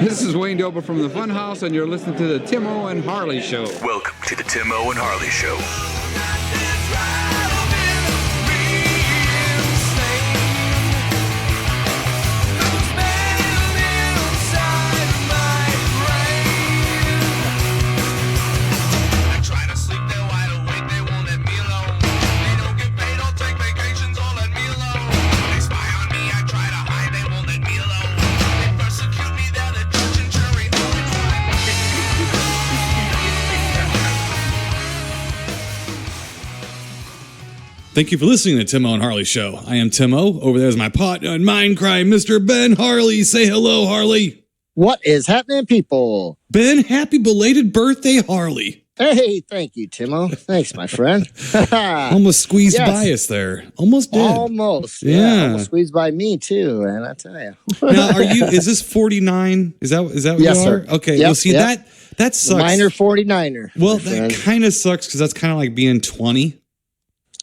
This is Wayne Dober from the Funhouse, and you're listening to the Timo and Harley Show. Welcome to the Timo and Harley Show. Thank you for listening to Timo and Harley Show. I am Timo. Over there is my partner in mind crime, Mr. Ben Harley. Say hello, Harley. What is happening, people? Ben, happy belated birthday, Harley. Hey, thank you, Timo. Thanks, my friend. Almost squeezed by us there. Almost did. Almost. Yeah. Almost squeezed by me, too, man, I tell you. Now, is this 49? Is that what yes, you are? Sir. Okay, well, see, that sucks. Minor 49er. Well, that kind of sucks because that's kind of like being 20.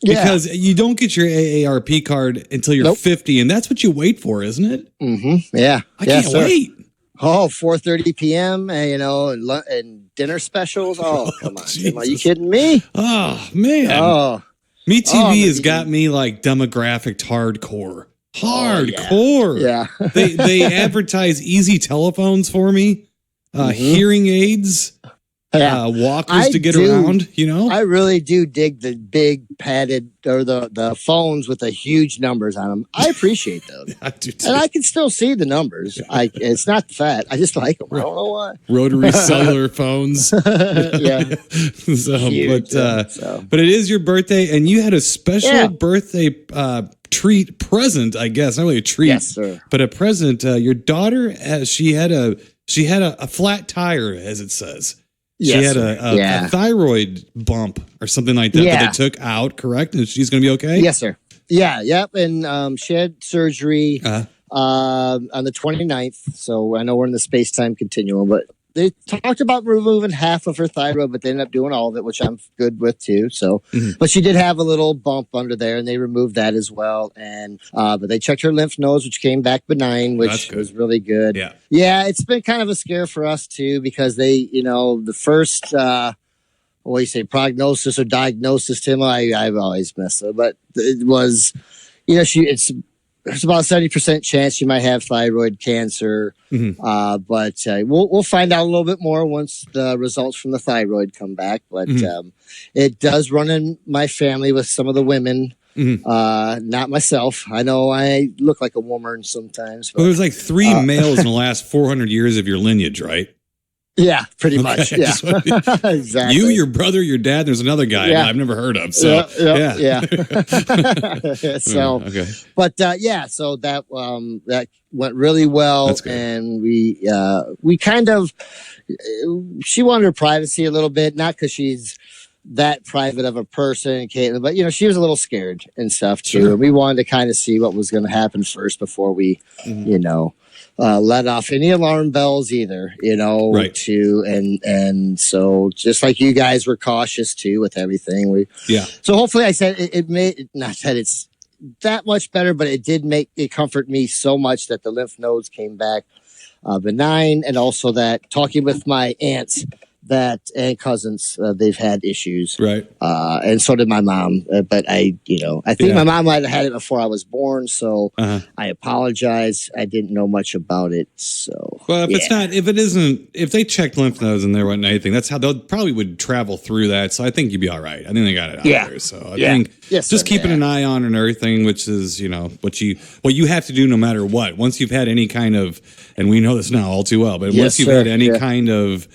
Yeah. Because you don't get your AARP card until you're 50, and that's what you wait for, isn't it? Mm-hmm. Yeah. I can't wait. Oh, 4:30 p.m., and dinner specials. Oh, come on. Are you kidding me? Oh, man. Oh. MeTV has got me like demographic hardcore. Hardcore. Yeah. They advertise easy telephones for me, hearing aids. Walkers to get around, you know? I really do dig the big padded or the phones with the huge numbers on them. I appreciate those. I do too. And I can still see the numbers. It's not the fat. I just like them. I don't know why. Rotary cellular phones. Yeah. But it is your birthday, and you had a special birthday treat present, I guess. Not really a treat, yes, sir. But a present. Your daughter, she had a flat tire, as it says. She had a thyroid bump or something like that that they took out, correct? And she's going to be okay? Yes, sir. Yeah, yep. And she had surgery on the 29th. So I know we're in the space-time continuum, but they talked about removing half of her thyroid, but they ended up doing all of it, which I'm good with too. So, but she did have a little bump under there, and they removed that as well. And but they checked her lymph nodes, which came back benign, which was really good. Yeah, it's been kind of a scare for us too, because they, the first what do you say, prognosis or diagnosis, Tim? I've always messed up, but it was, there's about a 70% chance she might have thyroid cancer. But we'll find out a little bit more once the results from the thyroid come back. But it does run in my family with some of the women, not myself. I know I look like a woman sometimes. But, well, there's like 3 males in the last 400 years of your lineage, right? Yeah, pretty much. Yeah, exactly. You, your brother, your dad. There's another guy I've never heard of. So yeah. So, but so that went really well, and we kind of she wanted her privacy a little bit, not because she's that private of a person, Caitlin, but she was a little scared and stuff too. Sure. And we wanted to kind of see what was going to happen first before we, let off any alarm bells either, right. too. And so just like you guys were cautious too with everything. So hopefully I said it made, not that it's that much better, but it did make it comfort me so much that the lymph nodes came back benign, and also that talking with my aunts and cousins, they've had issues, right? And so did my mom. But I think my mom might have had it before I was born. So I apologize. I didn't know much about it. So well, if they checked lymph nodes and there wasn't anything, that's how they probably would travel through that. So I think you'd be all right. I think they got it out there. So I think just keeping an eye on and everything, which is what you have to do no matter what. Once you've had any kind of, and we know this now all too well, but once you've had any kind of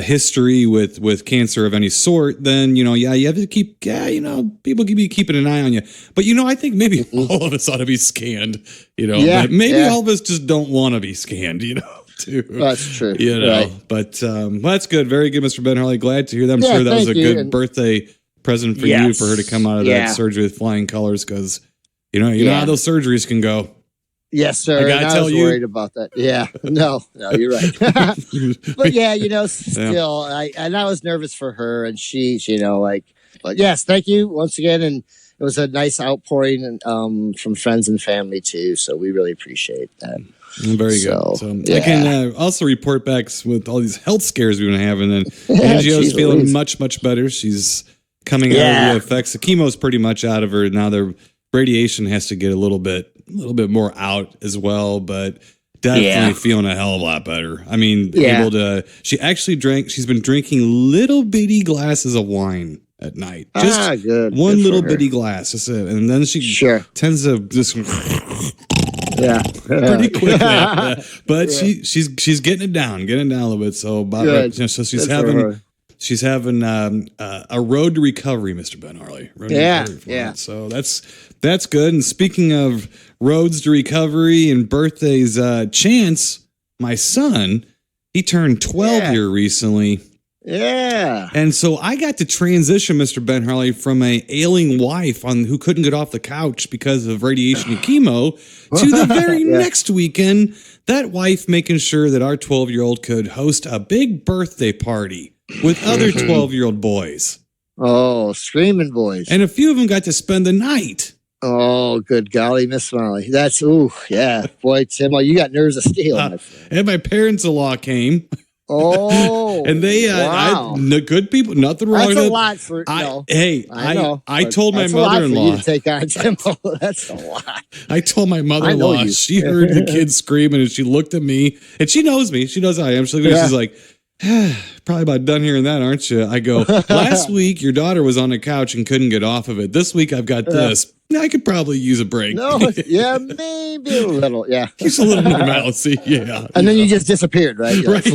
history with cancer of any sort, then you have to keep people can be keeping an eye on you. But I think maybe all of us ought to be scanned. But maybe all of us just don't want to be scanned. Too. That's true. Right. But that's good. Very good, Mr. Ben Harley. Glad to hear that. I'm sure that was a good birthday present for you, for her to come out of that surgery with flying colors, because you know how those surgeries can go. Yes, sir. I was worried about that. Yeah. No, you're right. But still, I was nervous for her, and she, but yes, thank you once again. And it was a nice outpouring from friends and family too. So we really appreciate that. Very good. So I can also report back with all these health scares we've been having, and Angio's feeling much, much better. She's coming out of the effects. The chemo's pretty much out of her now. The radiation has to get a little bit more out as well, but definitely feeling a hell of a lot better. I mean, able to. She actually she's been drinking little bitty glasses of wine at night. Just good. One good little bitty glass. That's it. And then she tends to just pretty quickly. But she's getting it down a little bit. So so she's having a road to recovery, Mr. Ben Harley. So that's good. And speaking of roads to recovery and birthdays, Chance, my son, he turned 12 here recently. Yeah. And so I got to transition, Mr. Ben Harley, from a ailing wife who couldn't get off the couch because of radiation and chemo to the very next weekend, that wife making sure that our 12-year-old could host a big birthday party with other 12-year-old boys. Oh, screaming boys. And a few of them got to spend the night. Oh, good golly, Miss Molly. That's, boy, Tim, you got nerves of steel. And my parents-in-law came. Oh, and they, good people, nothing wrong with it. That's a lot for, I told my mother-in-law. To take on Timbo. That's a lot. I told my mother-in-law, she heard the kids screaming and she looked at me and she knows me. She knows how I am. She's like, probably about done hearing that, aren't you? I go, last week your daughter was on the couch and couldn't get off of it. This week I've got this. I could probably use a break. No, maybe a little, Just a little normalcy, And then you just disappeared, right? Right.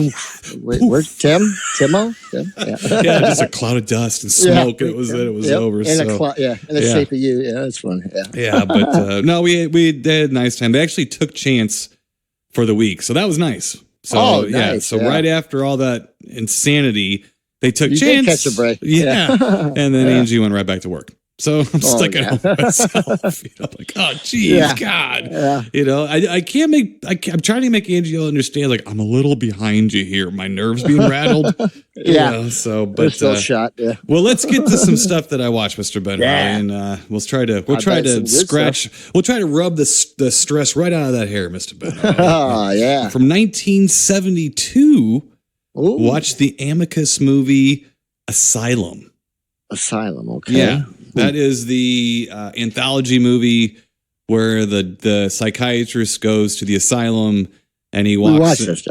Wait, where's Timo? Yeah, just a cloud of dust and smoke. It was over. In the shape of you. Yeah, that's fun. But no, we had a nice time. They actually took Chance for the week, so that was nice. So nice. Right after all that insanity, they took Chance. Did catch a break. And then Angie went right back to work. So I'm stuck at home myself. I'm like, oh, geez, God. Yeah. I'm trying to make Angie understand, like, I'm a little behind you here. My nerves being rattled. So, but. We're still shot. Yeah. Well, let's get to some stuff that I watched, Mr. Ben Harley, and we'll try to scratch. We'll try to rub the stress right out of that hair, Mr. Ben Harley. From 1972, watch the Amicus movie Asylum. Okay. Yeah. That is the anthology movie where the psychiatrist goes to the asylum and he walks. We watched this.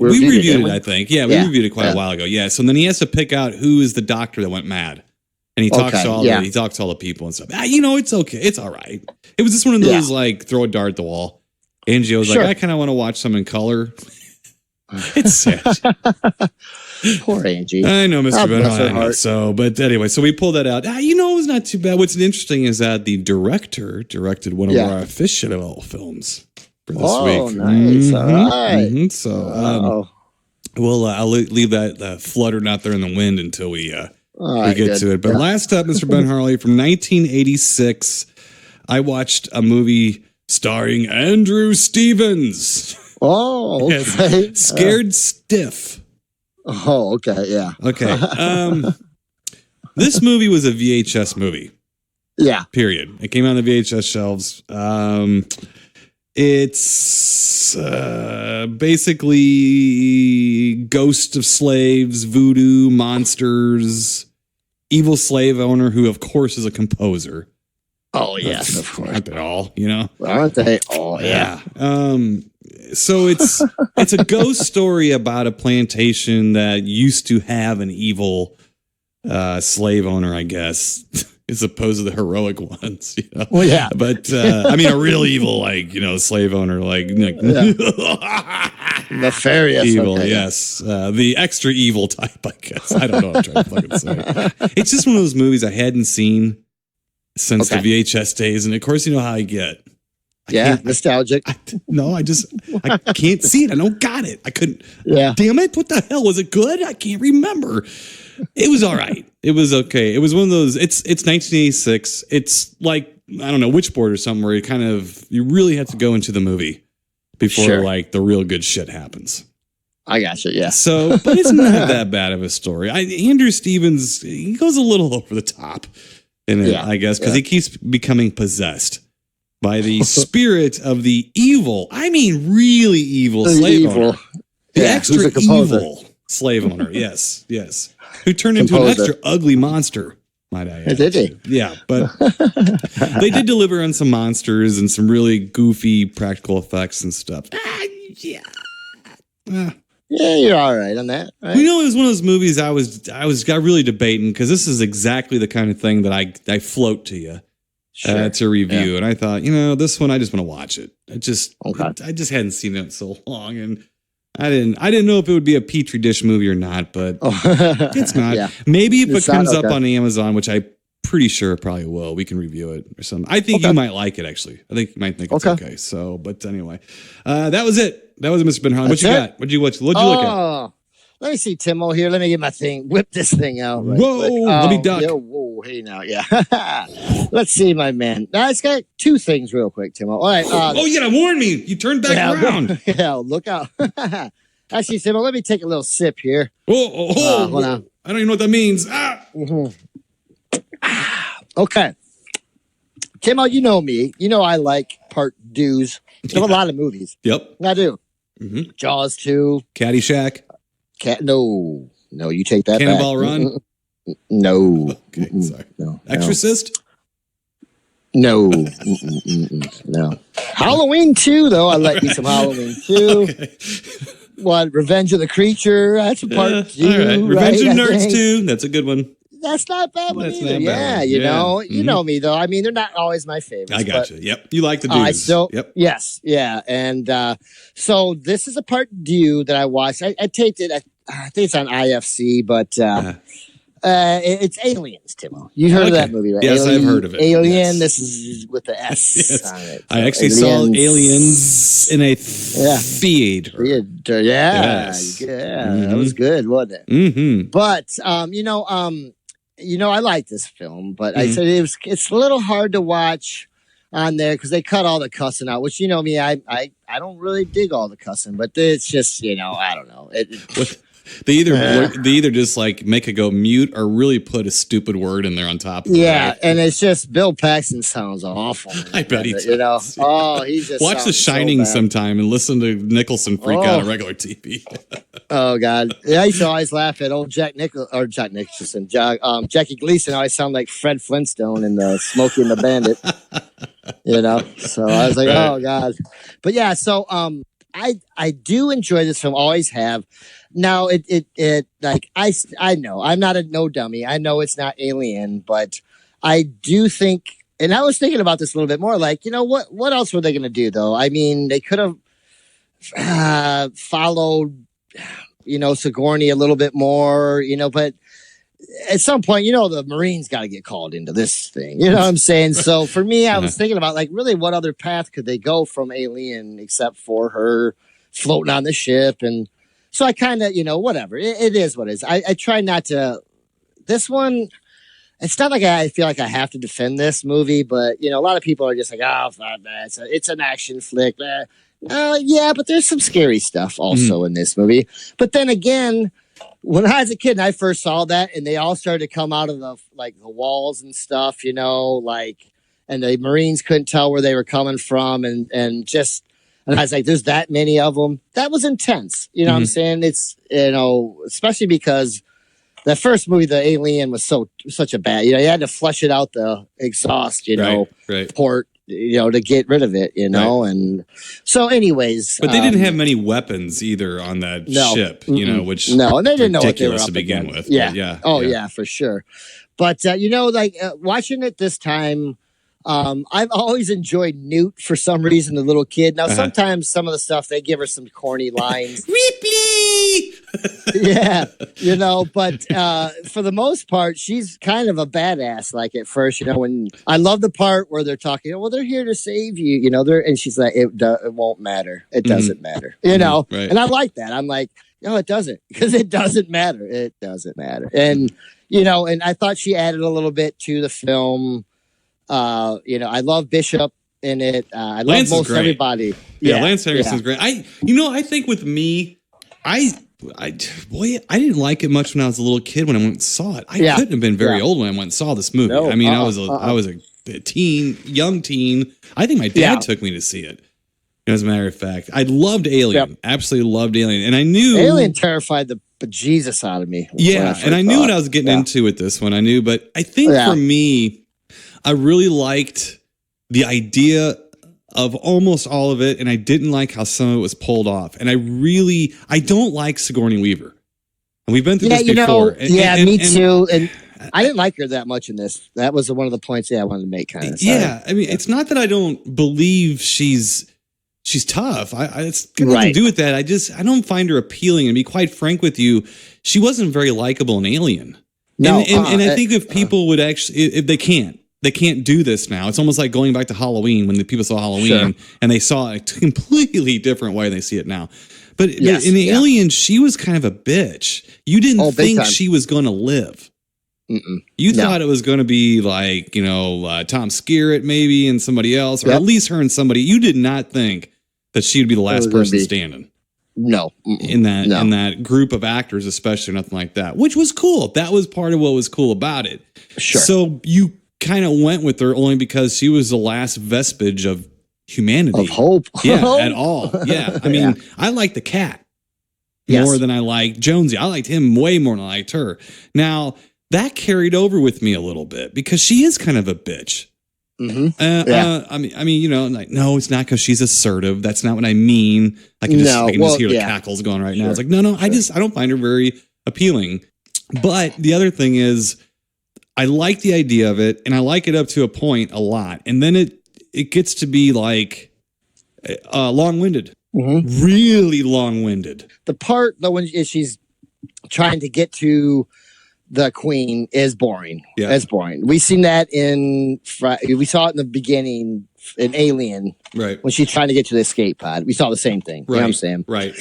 We reviewed it, I think. Yeah, we reviewed it quite a while ago. Yeah. So then he has to pick out who is the doctor that went mad. And he talks to all the people and stuff. It's okay. It's all right. It was just one of those like throw a dart at the wall. Angie was like, I kind of want to watch some in color. It's sad. Poor Angie. I know, Mr. Ben. So, but anyway, so we pulled that out. It was not too bad. What's interesting is that the director directed one of our official films for this week. Oh, nice. All right. So, I'll leave that fluttering out there in the wind until we get to it. But last up, Mr. Ben Harley, from 1986, I watched a movie starring Andrew Stevens. Oh, okay. Yes. Scared Stiff. Oh, okay. Yeah. Okay. This movie was a VHS movie. Yeah. Period. It came out on the VHS shelves. It's basically ghosts of slaves, voodoo, monsters, evil slave owner who, of course, is a composer. Oh, yes, of course. Aren't they all, Aren't they? Oh, yeah. So it's a ghost story about a plantation that used to have an evil slave owner, I guess, as opposed to the heroic ones. Well, yeah. But a real evil, slave owner, nefarious, evil. Okay. Yes, the extra evil type, I guess. I don't know what I'm trying to fucking say. It's just one of those movies I hadn't seen since the VHS days, and of course, you know how I get. Nostalgic. I can't see it. I don't got it. I couldn't. Yeah. Damn it. What the hell? Was it good? I can't remember. It was all right. It was okay. It was one of those, it's 1986. It's like, I don't know, Witchboard or something where you really have to go into the movie before the real good shit happens. I gotcha. Yeah. So, but it's not that bad of a story. Andrew Stevens, he goes a little over the top in it, I guess, because he keeps becoming possessed. by the spirit of the evil, I mean really evil slave owner. The extra evil slave owner, yes. Who turned into an extra ugly monster, might I add. Did he? Yeah, but they did deliver on some monsters and some really goofy practical effects and stuff. Yeah, you're all right on that. Right? You know, it was one of those movies I got really debating because this is exactly the kind of thing that I float to you. To review, and I thought, this one I just want to watch it. I just hadn't seen it in so long, and I didn't know if it would be a Petri dish movie or not, but it's not. Yeah. Maybe if it comes up on Amazon, which I'm pretty sure it probably will, we can review it or something. I think you might like it, actually. I think you might think it's okay. So, but anyway, that was it. That was Mr. Ben Harlan. What you got? What'd you watch? What'd you look at? Let me see, Timo here. Let me get my thing. Whip this thing out. Right whoa, quick. Let me duck. Whoa, hey now, yeah. Let's see, my man. Now, it's got two things real quick, Timo. All right. You gotta warn me. You turned back around. Yeah, look out. Actually, Timo, let me take a little sip here. Hold on. I don't even know what that means. Okay. Timo, you know me. You know I like part dues of a lot of movies. Yep. I do. Mm-hmm. Jaws 2. Caddyshack. No, you take that Cannonball back. Run? No. Okay, sorry. No. Exorcist? No. No. Halloween 2, though. I like me some Halloween 2. Okay. What? Revenge of the Creature? That's a part 2. All right. Revenge of Nerds 2. That's a good one. That's not a bad one That's either. Not bad. You know. You know me, though. I mean, they're not always my favorites. I got you. Yep. You like the dudes. Yep. Yes. Yeah. And so this is a part due that I watched. I taped it. I think it's on IFC, but it's Aliens, Timo. You heard of that movie, right? Yes, I've heard of it. Alien. Yes. This is with the S on it. I actually saw Aliens in a theater. Yeah. Yes. That was good, wasn't it? Mm-hmm. But I like this film, but I said it's a little hard to watch on there because they cut all the cussing out, which me, I don't really dig all the cussing, but it's just I don't know. They either just like make it go mute or really put a stupid word in there on top of it. Yeah, and it's just Bill Paxton sounds awful. I bet he does. He just watch The Shining sometime and listen to Nicholson freak out on regular TV. Oh God, yeah, I used to always laugh at old Jackie Gleason. I always sound like Fred Flintstone in the Smokey and the Bandit. So I was like, oh God, but yeah, so I do enjoy this film, always have. Now it like I know I'm not a no dummy. I know it's not Alien, but I do think, and I was thinking about this a little bit more. Like, what else were they going to do though? I mean, they could have followed, Sigourney a little bit more, but at some point, the Marines got to get called into this thing. You know what I'm saying? So for me, I was thinking about like really what other path could they go from Alien except for her floating on the ship. And so I kind of, whatever. It is what it is. I try not to. This one, it's not like I feel like I have to defend this movie, but, a lot of people are just like, oh, it's an action flick. Yeah, but there's some scary stuff also in this movie. But then again, when I was a kid and I first saw that and they all started to come out of the walls and stuff, and the Marines couldn't tell where they were coming from and I was like, there's that many of them. That was intense. You know what I'm saying? It's, especially because the first movie, the Alien, was such a bad, you had to flush it out the exhaust, port, to get rid of it, and so anyways. But they didn't have many weapons either on that ship, which and they didn't know what they were up to begin against. with. Yeah. Yeah, for sure. But, watching it this time, I've always enjoyed Newt for some reason, the little kid. Now, sometimes some of the stuff, they give her some corny lines. Ripley! Yeah, but for the most part, she's kind of a badass, like at first, when I love the part where they're talking, well, they're here to save you, and she's like, it won't matter. It doesn't matter, right. And I like that. I'm like, no, it doesn't, because it doesn't matter. It doesn't matter. And, and I thought she added a little bit to the film. I love Bishop in it. I love most everybody. Yeah, Lance Henriksen's great. I think with me, I didn't like it much when I was a little kid when I went and saw it. I couldn't have been very old when I went and saw this movie. No, I mean, I was a young teen. I think my dad took me to see it. As a matter of fact, I loved Alien. Yep. Absolutely loved Alien. And I knew Alien terrified the bejesus out of me. Yeah. And I knew what I was getting into with this one. I knew, but I think for me, I really liked the idea of almost all of it. And I didn't like how some of it was pulled off. And I don't like Sigourney Weaver. And we've been through this before. Me too. And I didn't like her that much in this. That was one of the points I wanted to make. Kind of. Yeah. I mean, it's not that I don't believe she's tough. It's got nothing to do with that. I don't find her appealing. And to be quite frank with you, she wasn't very likable in Alien. No, and I think if people would actually, if they can't do this now. It's almost like going back to Halloween when the people saw Halloween and they saw it a completely different way than they see it now. But in the Alien, she was kind of a bitch. You didn't think she was going to live. You thought it was going to be like, Tom Skerritt maybe and somebody else, or at least her and somebody. You did not think that she would be the last person standing. No. In that group of actors, especially, nothing like that, which was cool. That was part of what was cool about it. Sure. So you kind of went with her only because she was the last vestige of humanity. Of hope. Yeah, at all. Yeah. I mean, I like the cat more than I like Jonesy. I liked him way more than I liked her. Now, that carried over with me a little bit because she is kind of a bitch. I mean, like, no, it's not because she's assertive. That's not what I mean. I can just hear the cackles going right now. It's like, no, I don't find her very appealing. But the other thing is, I like the idea of it, and I like it up to a point a lot, and then it gets to be like long-winded, really long-winded. The part though when she's trying to get to the queen is boring. Yeah, it's boring. We seen that we saw it in the beginning in Alien, right? When she's trying to get to the escape pod, we saw the same thing. Right. You know what I'm saying? Right.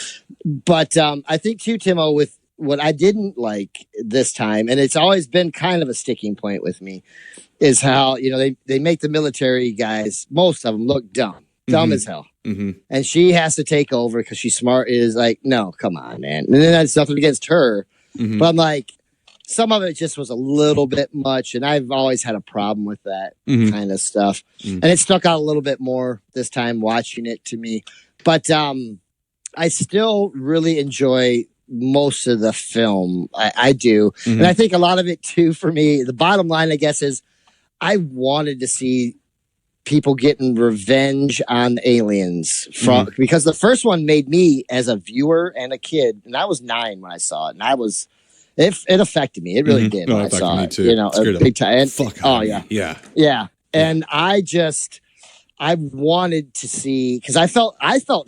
But I think too, Timo, with what I didn't like this time, and it's always been kind of a sticking point with me, is how they make the military guys, most of them, look dumb as hell. And she has to take over because she's smart. It is like, no, come on, man. And then that's nothing against her, but I'm like, some of it just was a little bit much, and I've always had a problem with that kind of stuff. And it stuck out a little bit more this time watching it to me. But I still really enjoy most of the film. I do. And I think a lot of it too, for me, the bottom line, I guess, is I wanted to see people getting revenge on aliens because the first one made me as a viewer and a kid, and I was 9 when I saw it, and it affected me. It really did when I saw it. Too. Big time. Yeah. And I wanted to see, because I felt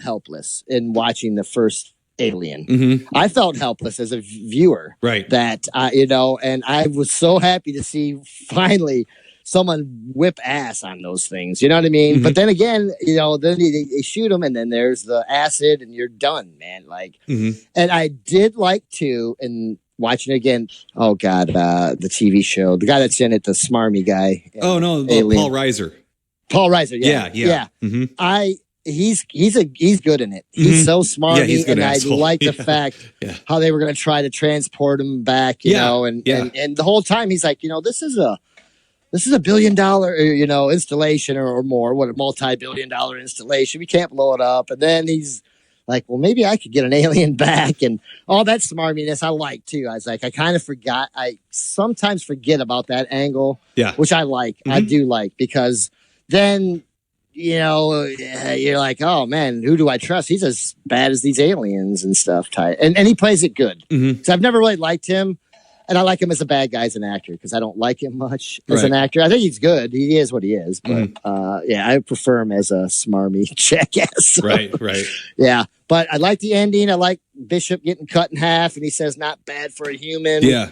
helpless in watching the first Alien. I felt helpless as a viewer, right? That and I was so happy to see finally someone whip ass on those things. You know what I mean? But then again, then they shoot them, and then there's the acid, and you're done, man. Like, and I did like to, and watching it again. Oh God, the TV show, the guy that's in it, the smarmy guy. Oh no, Paul Reiser. Paul Reiser, yeah. He's good in it. He's so smart, and I like the fact how they were going to try to transport him back, and the whole time he's like, this is a $1 billion, installation or more, what a multi-billion-dollar installation. We can't blow it up. And then he's like, well, maybe I could get an alien back, and all that smarminess I like too. I was like, I kind of forgot. I sometimes forget about that angle, which I like. I do like, because then. You're like, oh man, who do I trust? He's as bad as these aliens and stuff. And he plays it good. So I've never really liked him, and I like him as a bad guy as an actor, because I don't like him much as an actor. I think he's good. He is what he is, but I prefer him as a smarmy jackass. Right. Yeah, but I like the ending. I like Bishop getting cut in half, and he says, "Not bad for a human." Yeah.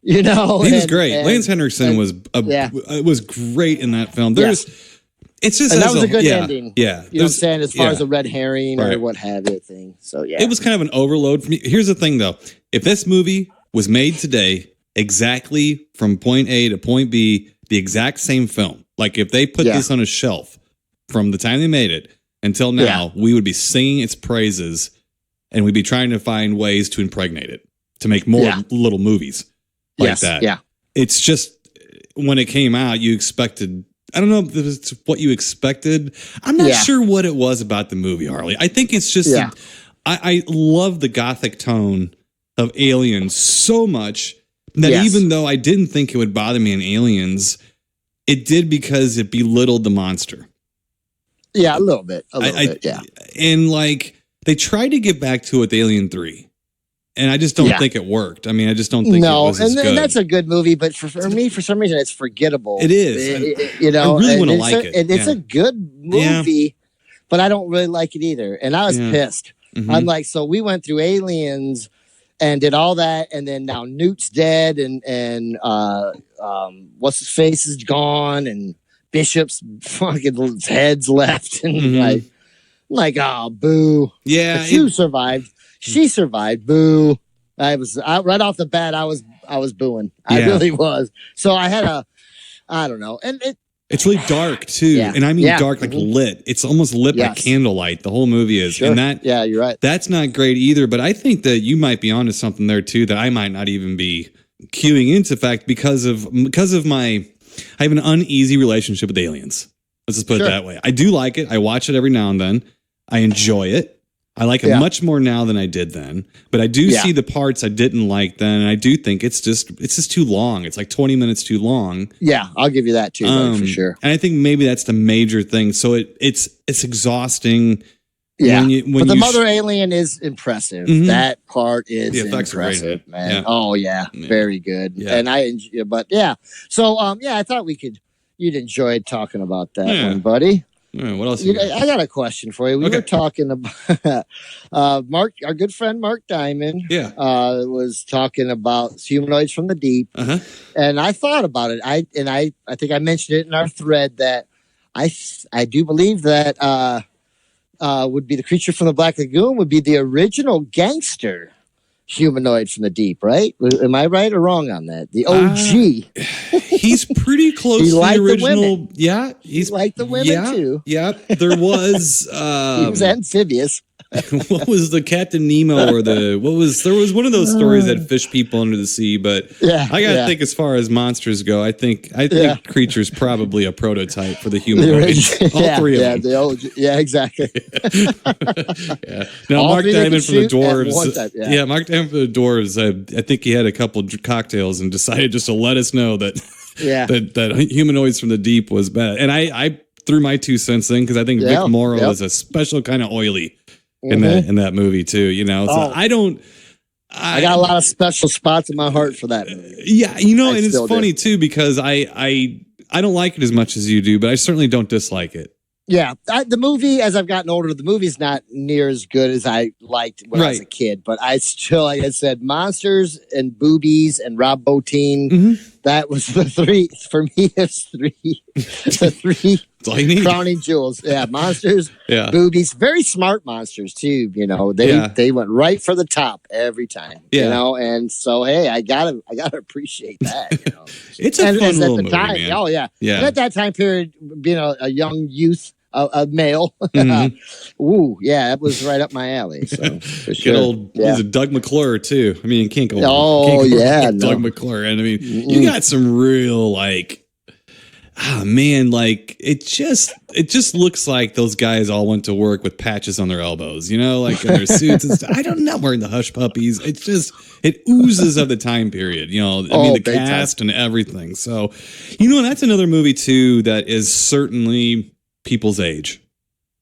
He was great. Lance Henriksen was great in that film. It's just, and that was a good ending. Yeah. You know what I'm saying? As far as a red herring or what have you thing. So, yeah. It was kind of an overload for me. Here's the thing, though. If this movie was made today, exactly from point A to point B, the exact same film, like if they put this on a shelf from the time they made it until now, we would be singing its praises, and we'd be trying to find ways to impregnate it, to make more little movies like that. Yeah. It's just, when it came out, you expected I don't know if it's what you expected. I'm not sure what it was about the movie, Harley. I think it's just I love the gothic tone of Aliens so much that even though I didn't think it would bother me in Aliens, it did because it belittled the monster. Yeah, a little bit. Yeah. And like they tried to get back to it with Alien 3. And I just don't think it worked. I mean, I just don't think it was as good. And that's a good movie, but for me, for some reason, it's forgettable. It is. I really want to like it. It's a good movie, but I don't really like it either. And I was pissed. Mm-hmm. I'm like, so we went through Aliens and did all that, and then now Newt's dead, and what's his face is gone, and Bishop's fucking head's left, and like, oh, boo. Yeah, you survived. She survived. Boo! I was right off the bat. I was booing. I really was. So I had I don't know, and it's really dark too, and I mean dark, like lit. It's almost lit by candlelight. The whole movie is, and that you're right. That's not great either. But I think that you might be onto something there too that I might not even be queuing into fact because of I have an uneasy relationship with Aliens. Let's just put it that way. I do like it. I watch it every now and then. I enjoy it. I like it much more now than I did then, but I do see the parts I didn't like then, and I do think it's just too long. It's like 20 minutes too long. Yeah, I'll give you that too, for sure. And I think maybe that's the major thing. So it's exhausting. Yeah, but the mother alien is impressive. Mm-hmm. That part is impressive, man. Yeah. Oh yeah, very good. Yeah. And I enjoy, but so I thought you'd enjoy talking about that one, buddy. What else? I got a question for you. We were talking about Mark, our good friend Mark Diamond. Was talking about humanoids from the deep, and I thought about it. I think I mentioned it in our thread that I do believe that would be the creature from the Black Lagoon would be the original gangster humanoid from the deep, right? Am I right or wrong on that? The OG. He's pretty close to the original. Yeah, he's like the women too. Yeah, there was. He was amphibious. What was the Captain Nemo or there was one of those stories that fish people under the sea, but I gotta think as far as monsters go, I think Creature's probably a prototype for the humanoids. All three of them. Exactly. Now Mark Diamond from the Dwarves. Mark Diamond from the Dwarves. I think he had a couple cocktails and decided just to let us know that that humanoids from the deep was bad. And I threw my 2 cents in because I think Vic Morrow is a special kind of oily in that movie too, So I got a lot of special spots in my heart for that movie. Yeah, and it's funny too because I don't like it as much as you do, but I certainly don't dislike it. Yeah, the movie, as I've gotten older, the movie's not near as good as I liked when I was a kid. But I still, like I said, monsters and boobies and Rob Bottin. That was the three for me. It's three, the three crowning jewels. Yeah, monsters, boobies, very smart monsters too. They went right for the top every time. And so hey, I gotta appreciate that. It's a fun little movie, man. Oh yeah. And at that time period, being a young youth. A male. Ooh, yeah, that was right up my alley. So for sure. Good old was it Doug McClure too. I mean, you can't go Doug McClure. And I mean, you got some real it just looks like those guys all went to work with patches on their elbows, like in their suits and stuff. I don't know, wearing the hush puppies. It oozes of the time period, the cast and everything. So, and that's another movie too that is certainly people's age.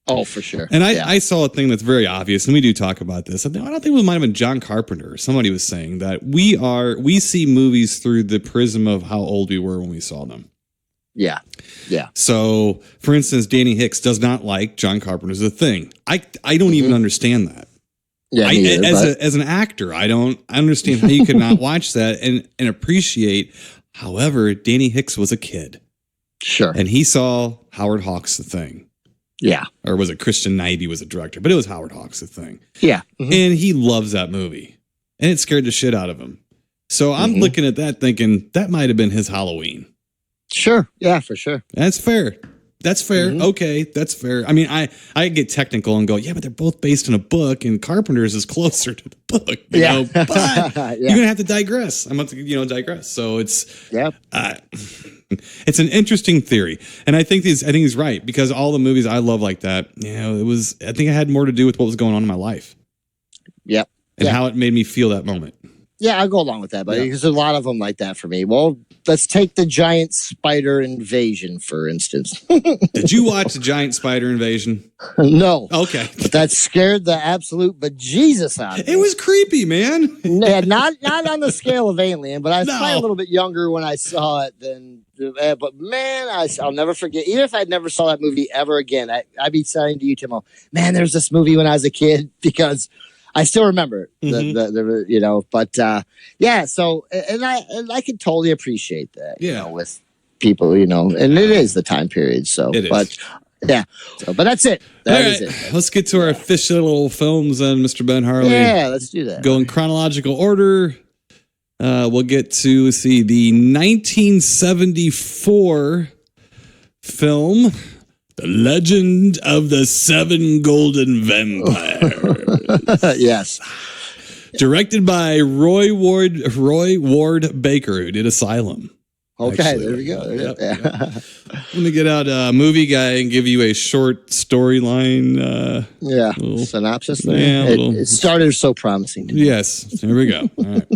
Oh, for sure. And I saw a thing that's very obvious, and we do talk about this. I don't think it might have been John Carpenter. Somebody was saying that we see movies through the prism of how old we were when we saw them. Yeah. Yeah. So, for instance, Danny Hicks does not like John Carpenter's The Thing. I don't even understand that. Yeah, as an actor, I don't understand how you could not watch that and appreciate. However, Danny Hicks was a kid. Sure. And he saw Howard Hawks' The Thing. Yeah. Or was it Christian Knighty was a director? But it was Howard Hawks' The Thing. Yeah. And he loves that movie. And it scared the shit out of him. So I'm looking at that thinking that might have been his Halloween. Sure. Yeah, for sure. That's fair. That's fair. Mm-hmm. Okay, that's fair. I mean, I get technical and go, yeah, but they're both based on a book, and Carpenter's is closer to the book. You know? But you're gonna have to digress. I'm about to, digress. So it's it's an interesting theory, and I think he's right, because all the movies I love like that, I think it had more to do with what was going on in my life. Yep. And how it made me feel that moment. Yeah, I'll go along with that, buddy, because there's a lot of them like that for me. Well, let's take the giant spider invasion, for instance. Did you watch the giant spider invasion? No. Okay. But that scared the absolute bejesus out of me. It was creepy, man. Yeah, not on the scale of Alien, but I was probably a little bit younger when I saw it than. But man, I'll never forget. Even if I never saw that movie ever again, I'd be saying to you, Timo, man, there's this movie when I was a kid, because I still remember it, but so, and I can totally appreciate that, with people, and it is the time period. So, but that's it. That is it. Let's get to our official films then, Mr. Ben Harley. Yeah, let's do that. Go in chronological order. We'll get to the 1974 film, The Legend of the Seven Golden Vampires. Yes. Directed by Roy Ward Baker, who did Asylum. Okay, actually. There we go. Yep. I'm going to get out a movie guy and give you a short storyline. Synopsis there. It started so promising to me. Yes, there we go. All right.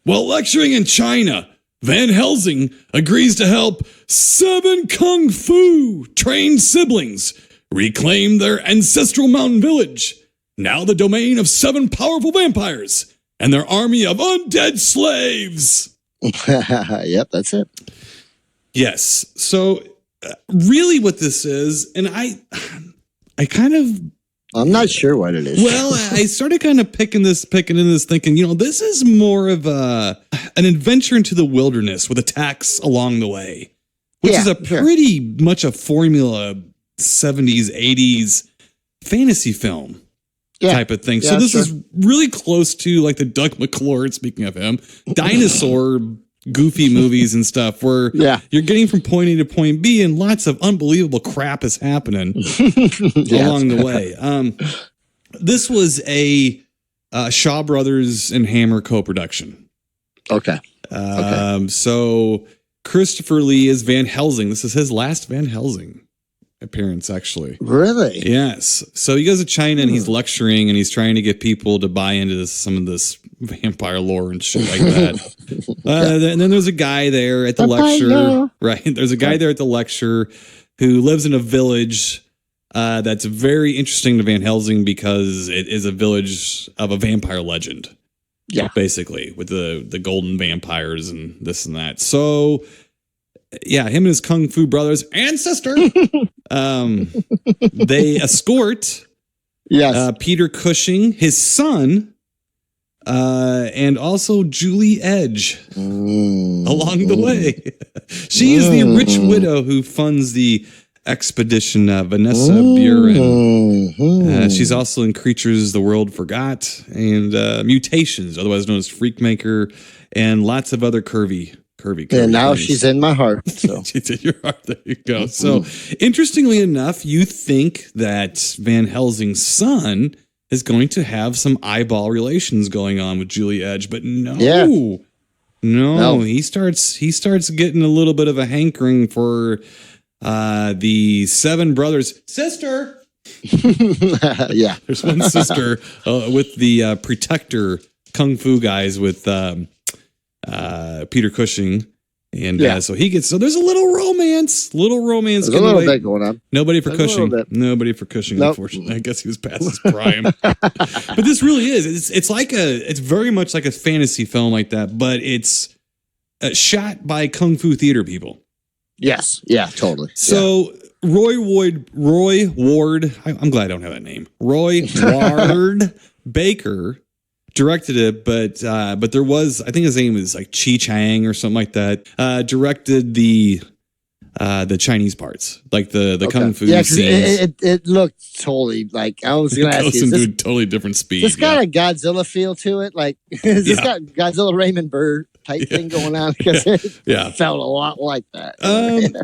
While lecturing in China, Van Helsing agrees to help 7 kung fu trained siblings reclaim their ancestral mountain village, now the domain of 7 powerful vampires and their army of undead slaves. Yep, that's it. Yes. So really what this is, and I'm not sure what it is. Well, I started kind of picking in this, thinking, this is more of an adventure into the wilderness with attacks along the way, which is pretty much a formula 70s, 80s fantasy film type of thing. So this is really close to like the Doug McClure, speaking of him, dinosaur goofy movies and stuff, where you're getting from point A to point B and lots of unbelievable crap is happening along the way. This was a Shaw Brothers and Hammer co-production. Okay. So Christopher Lee is Van Helsing. This is his last Van Helsing appearance, actually. Really? Yes. So he goes to China and he's lecturing and he's trying to get people to buy into some of this vampire lore and shit like that. And then there's a guy there at the lecture. Right. There's a guy there at the lecture who lives in a village that's very interesting to Van Helsing because it is a village of a vampire legend. Yeah. Basically, with the golden vampires and this and that. So him and his kung fu brothers and sister, they escort Peter Cushing, his son, and also Julie Edge along the way. She is the rich widow who funds the expedition, Vanessa Buren. She's also in Creatures the World Forgot and Mutations, otherwise known as Freakmaker, and lots of other curvy and now she's in my heart. So. She's in your heart. There you go. So, interestingly enough, you think that Van Helsing's son is going to have some eyeball relations going on with Julie Edge, but no. He starts getting a little bit of a hankering for the 7 brothers' sister. There's one sister with the protector kung fu guys with Peter Cushing, and so there's a little romance. There's a little bit going on. Nobody for Cushing, unfortunately. I guess he was past his prime. But this really is. It's very much like a fantasy film like that, but it's shot by kung fu theater people. Yes. Yeah. Totally. So Roy Ward. I'm glad I don't have that name. Roy Ward Baker directed it, but there was, I think his name was like Chi Chang or something like that. Directed the the Chinese parts, like the kung fu scenes. It looked totally like I was going to ask you. Goes into a totally different speed. This got a Godzilla feel to it. Like has this got Godzilla Raymond Burr type thing going on? Because it felt a lot like that.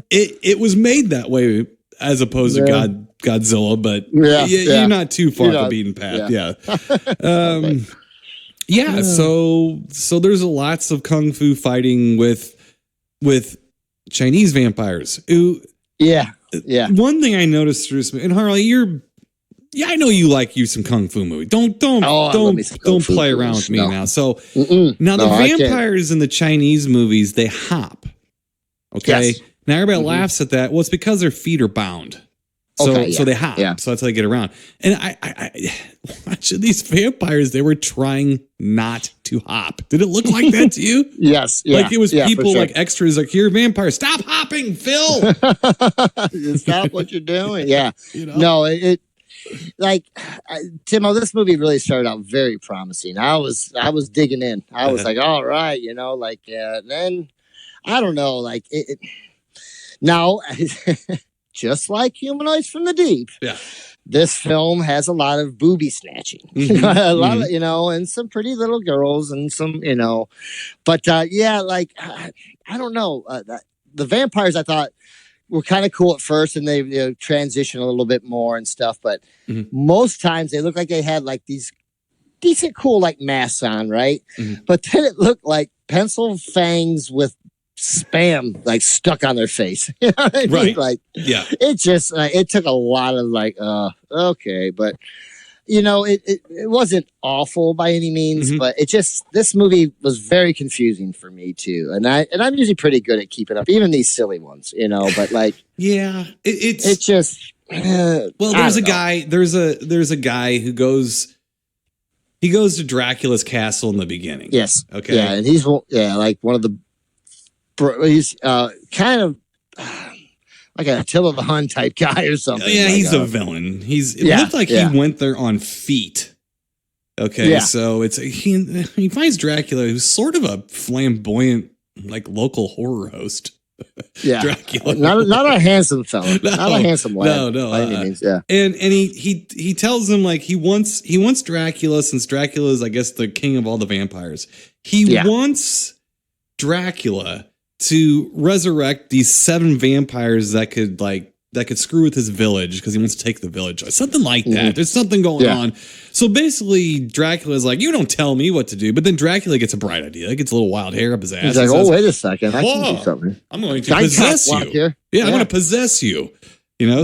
It was made that way as opposed to Godzilla, but you're not too far off the beaten path. So there's lots of kung fu fighting with Chinese vampires. One thing I noticed through and Harley, I know you like some kung fu movie. Don't play around with me now. So now the vampires in the Chinese movies, they hop. Okay. Yes. Now everybody laughs at that. Well, it's because their feet are bound. So they hop. Yeah. So that's how they get around. And I watching these vampires, they were trying not to hop. Did it look like that to you? Yes. Yeah, like it was people like extras like, you're a vampire. Stop hopping, Phil. Stop what you're doing. Yeah. No, it like Timo, this movie really started out very promising. I was digging in. I was like, all right, then I don't know, like it now just like Humanoids from the Deep. Yeah. This film has a lot of booby snatching, a lot of, and some pretty little girls and some, but like, I don't know. The vampires I thought were kind of cool at first and they transition a little bit more and stuff. But most times they look like they had like these decent, cool, like masks on. Right. But then it looked like pencil fangs with spam like stuck on their face. You know what I mean? Like, it just it took a lot of like okay, but it wasn't awful by any means, but this movie was very confusing for me too, and I'm usually pretty good at keeping up even these silly ones, but like it's just there's a guy who goes to Dracula's castle in the beginning. Yes. Okay. Yeah, and he's like one of the he's kind of like a Attila the Hun type guy or something. Yeah, like, he's a villain. It looked like he went there on feet. Okay, so he finds Dracula, who's sort of a flamboyant, like local horror host. Yeah, Dracula, not a handsome fella, not a handsome lad. No, by any means. Yeah, and he tells him like he wants Dracula, since Dracula is, I guess, the king of all the vampires. He wants Dracula to resurrect these 7 vampires that could screw with his village because he wants to take the village. Something like that. There's something going on. So basically, Dracula's like, you don't tell me what to do. But then Dracula gets a bright idea. He gets a little wild hair up his ass. He's like, wait a second. I can do something. I'm going to possess you. Here. Yeah, I'm going to possess you.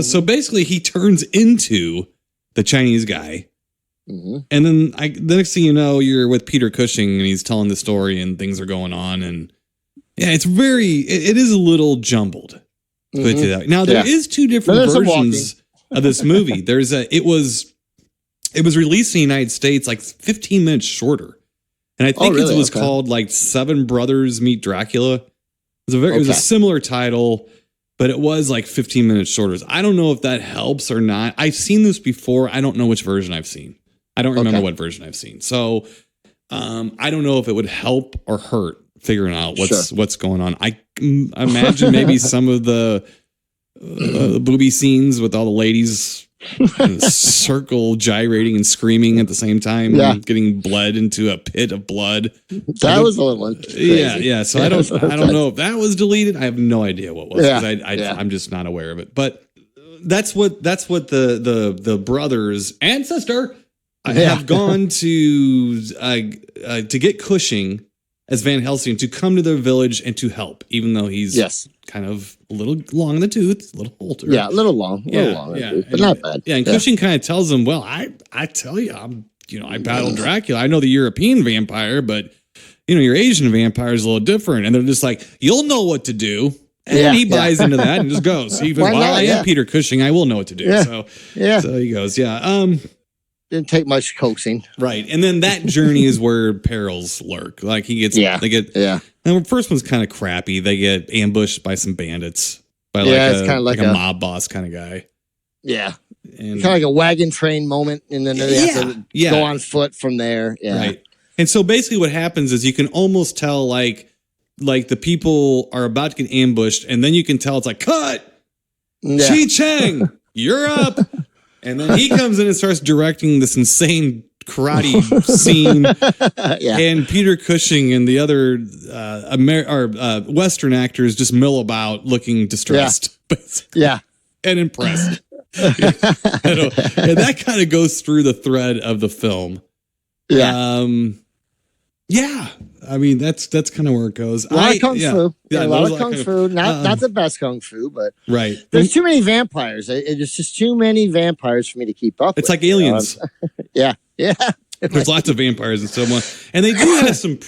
So basically, he turns into the Chinese guy. And then the next thing you know, you're with Peter Cushing and he's telling the story and things are going on. And yeah, it is a little jumbled. Now there is 2 different versions of this movie. It was released in the United States like 15 minutes shorter, and I think it was called like 7 Brothers Meet Dracula. It was a similar title, but it was like 15 minutes shorter. I don't know if that helps or not. I've seen this before. I don't know which version I've seen. I don't remember what version I've seen. So I don't know if it would help or hurt figuring out what's going on. I imagine maybe some of the booby scenes with all the ladies in a circle gyrating and screaming at the same time, getting bled into a pit of blood. That was a little crazy. Yeah. So I don't know if that was deleted. I have no idea what was. I'm just not aware of it. But that's what the brothers and sister have gone to get Cushing as Van Helsing to come to their village and to help, even though he's kind of a little long in the tooth, a little older. Yeah, a little long. But not bad. Yeah, and Cushing kind of tells him, well, I tell you, I battled Dracula. I know the European vampire, but, your Asian vampire is a little different. And they're just like, you'll know what to do. And he buys into that and just goes. I am Peter Cushing, I will know what to do. Yeah. So he goes, didn't take much coaxing. Right. And then that journey is where perils lurk. Like and the first one's kind of crappy. They get ambushed by some bandits. It's kind of like a mob boss kind of guy. Yeah. And kind of like a wagon train moment. And then they have to go on foot from there. Yeah. Right. And so basically what happens is you can almost tell, like, like the people are about to get ambushed, and then you can tell it's like, cut! Yeah. Chi Chang, you're up! And then he comes in and starts directing this insane karate scene. Yeah. And Peter Cushing and the other Western actors just mill about looking distressed. Yeah. And impressed. And that kind of goes through the thread of the film. Yeah. Yeah. I mean, that's kind of where it goes. A lot of kung fu. Yeah, a lot of kung fu. Not the best kung fu, but right. There's too many vampires. There's just too many vampires for me to keep up with. It's like Aliens. Yeah. There's lots of vampires in someone. And they do have some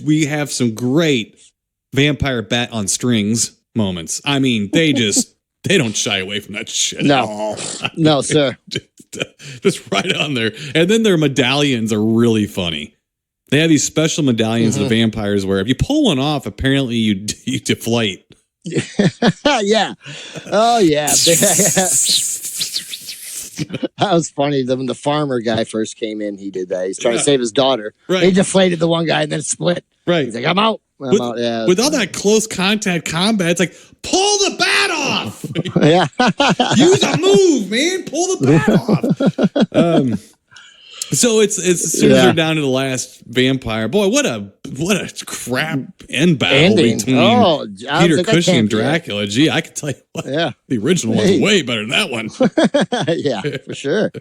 we have some great vampire bat on strings moments. I mean, they don't shy away from that shit at all. No, sir. Just right on there. And then their medallions are really funny. They have these special medallions that the vampires wear. If you pull one off, apparently you deflate. Yeah. Oh, yeah. That was funny. When the farmer guy first came in, he did that. He's trying to save his daughter. Right. He deflated the one guy and then split. Right. He's like, I'm out. Yeah, with all that close contact combat, it's like, pull the bat off. Yeah. Use a move, man. Pull the bat off. So it's as soon as they're down to the last vampire. Boy, what a crap end battle between Peter Cushing and Dracula. Gee, I can tell you what. Yeah. The original one's way better than that one. Yeah, for sure.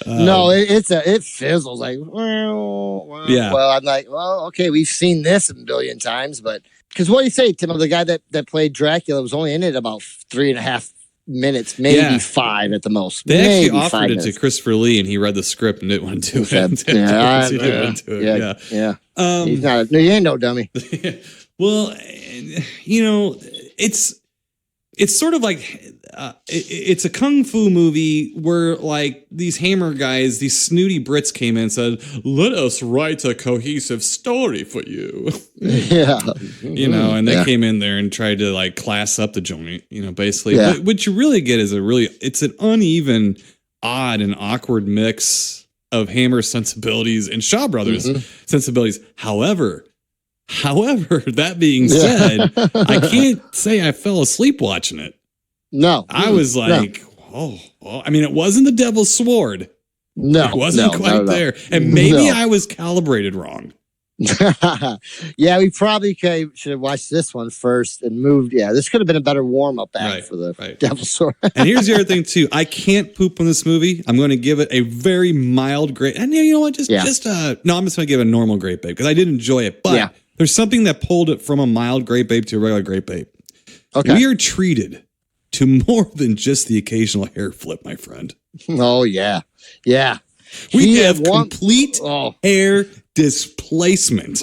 No, it fizzles like well, I'm like, well, okay, we've seen this a billion times, but because what do you say, Tim? The guy that played Dracula was only in it about 3.5 minutes, maybe 5 at the most. They actually offered it to Christopher Lee, and he read the script and didn't want to do it. Yeah. He's not. He ain't no dummy. Well, it's sort of like it's a kung fu movie where like these Hammer guys, these snooty Brits came in and said, "Let us write a cohesive story for you." Yeah, and they came in there and tried to like class up the joint, basically. Yeah. But what you really get is it's an uneven, odd, and awkward mix of Hammer sensibilities and Shaw Brothers sensibilities. However, that being said, I can't say I fell asleep watching it. No. I was like, oh, I mean, it wasn't the Devil's Sword. No. It wasn't quite there. And maybe I was calibrated wrong. Yeah, we probably should have watched this one first and moved. Yeah, this could have been a better warm-up act for the Devil's Sword. And here's the other thing, too. I can't poop on this movie. I'm going to give it a very mild grade. And you know what? I'm just going to give it a normal Great Babe because I did enjoy it. But there's something that pulled it from a mild Great Babe to a regular Great Babe. Okay. We are treated to more than just the occasional hair flip, my friend. Oh, yeah. Yeah. We have complete hair displacement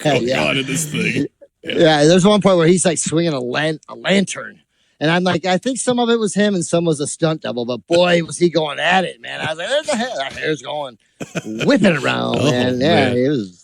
going on in this thing. Yeah, there's one point where he's like swinging a lantern. And I'm like, I think some of it was him and some was a stunt double. But boy, was he going at it, man. I was like, there's the hair. That hair's going whipping around, man. Yeah, it was...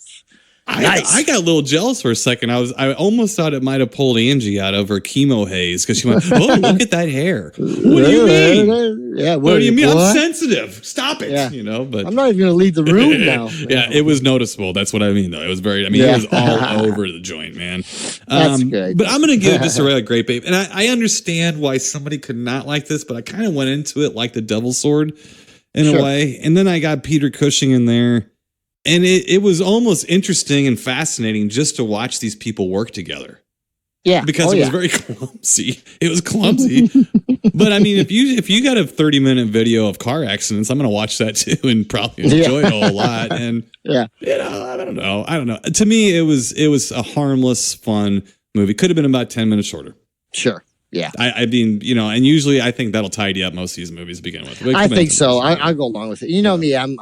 Nice. I got a little jealous for a second. I almost thought it might have pulled Angie out of her chemo haze because she went, "Oh, look at that hair! What do you mean? Yeah, what do you mean? I'm sensitive. Stop it!" Yeah. But I'm not even going to leave the room now. Yeah, it was noticeable. That's what I mean, though. It was very. I mean, it was all over the joint, man. That's good. But I'm going to give it just a regular Great Babe, and I understand why somebody could not like this, but I kind of went into it like the Devil's Sword in a way, and then I got Peter Cushing in there. And it was almost interesting and fascinating just to watch these people work together. Yeah. Because it was very clumsy. It was clumsy. But I mean, if you got a 30-minute video of car accidents, I'm going to watch that too and probably enjoy it a whole lot. And I don't know. To me, it was a harmless, fun movie. Could have been about 10 minutes shorter. Sure. Yeah. I mean, and usually I think that'll tidy up most of these movies to begin with. I think so. I'll go along with it. You know me, I'm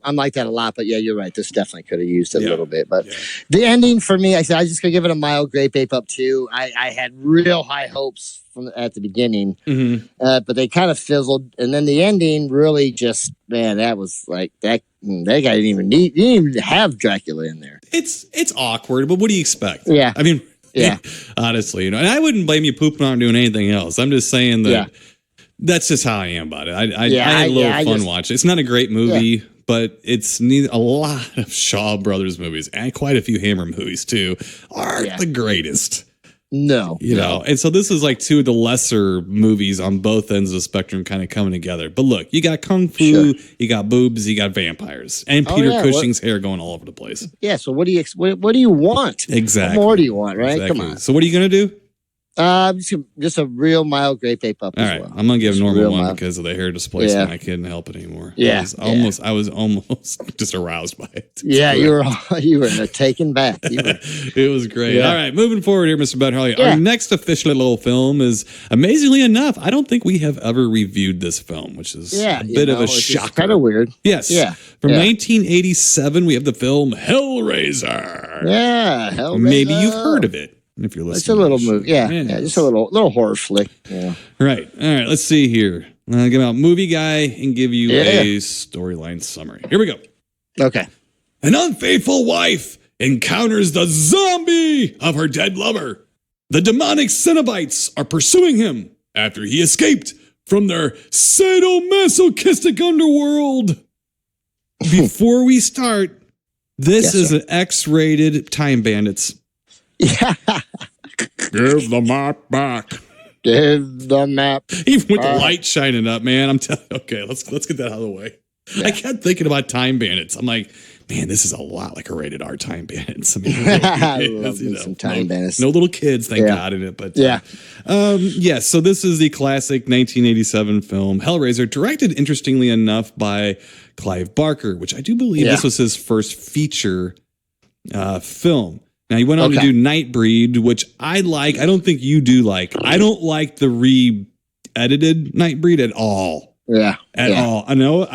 like that a lot, but yeah, you're right. This definitely could have used it a little bit. But the ending for me, I said I just gonna give it a mild Great Babe up too. I had real high hopes at the beginning, but they kind of fizzled, and then the ending really just that was like that. That guy didn't even have Dracula in there. It's awkward, but what do you expect? Yeah, I mean. Yeah, honestly, and I wouldn't blame you pooping on doing anything else. I'm just saying that that's just how I am about it. I had a little fun watching. It's not a great movie, but it's a lot of Shaw Brothers movies and quite a few Hammer movies too aren't the greatest. No, you know, and so this is like two of the lesser movies on both ends of the spectrum kind of coming together. But look, you got Kung Fu, you got boobs, you got vampires, and Peter Cushing's hair going all over the place. Yeah, so what do you want? Exactly. What more do you want, right? Exactly. Come on. So what are you going to do? Just a real mild grape ape up. All right, I'm gonna give a normal one because of the hair displacement. I couldn't help it anymore. Yeah, I was almost just aroused by it. Yeah, you were taken back. It was great. Yeah. All right, moving forward here, Mr. Bud Harley. Our next official little film is, amazingly enough, I don't think we have ever reviewed this film, which is a bit of a shocker. Kind of weird. Yes. Yeah. From 1987, we have the film Hellraiser. Yeah, Hellraiser. Maybe you've heard of it. If you're listening, it's a little movie, just a little horror flick. Yeah. Right. All right. Let's see here. I'll give out movie guy and give you a storyline summary. Here we go. Okay. An unfaithful wife encounters the zombie of her dead lover. The demonic Cenobites are pursuing him after he escaped from their sadomasochistic underworld. Before we start, this is an X-rated Time Bandits. Yeah. Give the map back. Give the map. Even with the light shining up, man. I'm telling you. Okay, let's get that out of the way. Yeah. I kept thinking about Time Bandits. I'm like, man, this is a lot like a rated R Time Bandits. I mean, I love some Time Bandits. No little kids, thank God, in it. But so this is the classic 1987 film Hellraiser, directed, interestingly enough, by Clive Barker, which I do believe this was his first feature film. Now, he went on to do Nightbreed, which I like. I don't think you do like. I don't like the re-edited Nightbreed at all. Yeah. At all. I know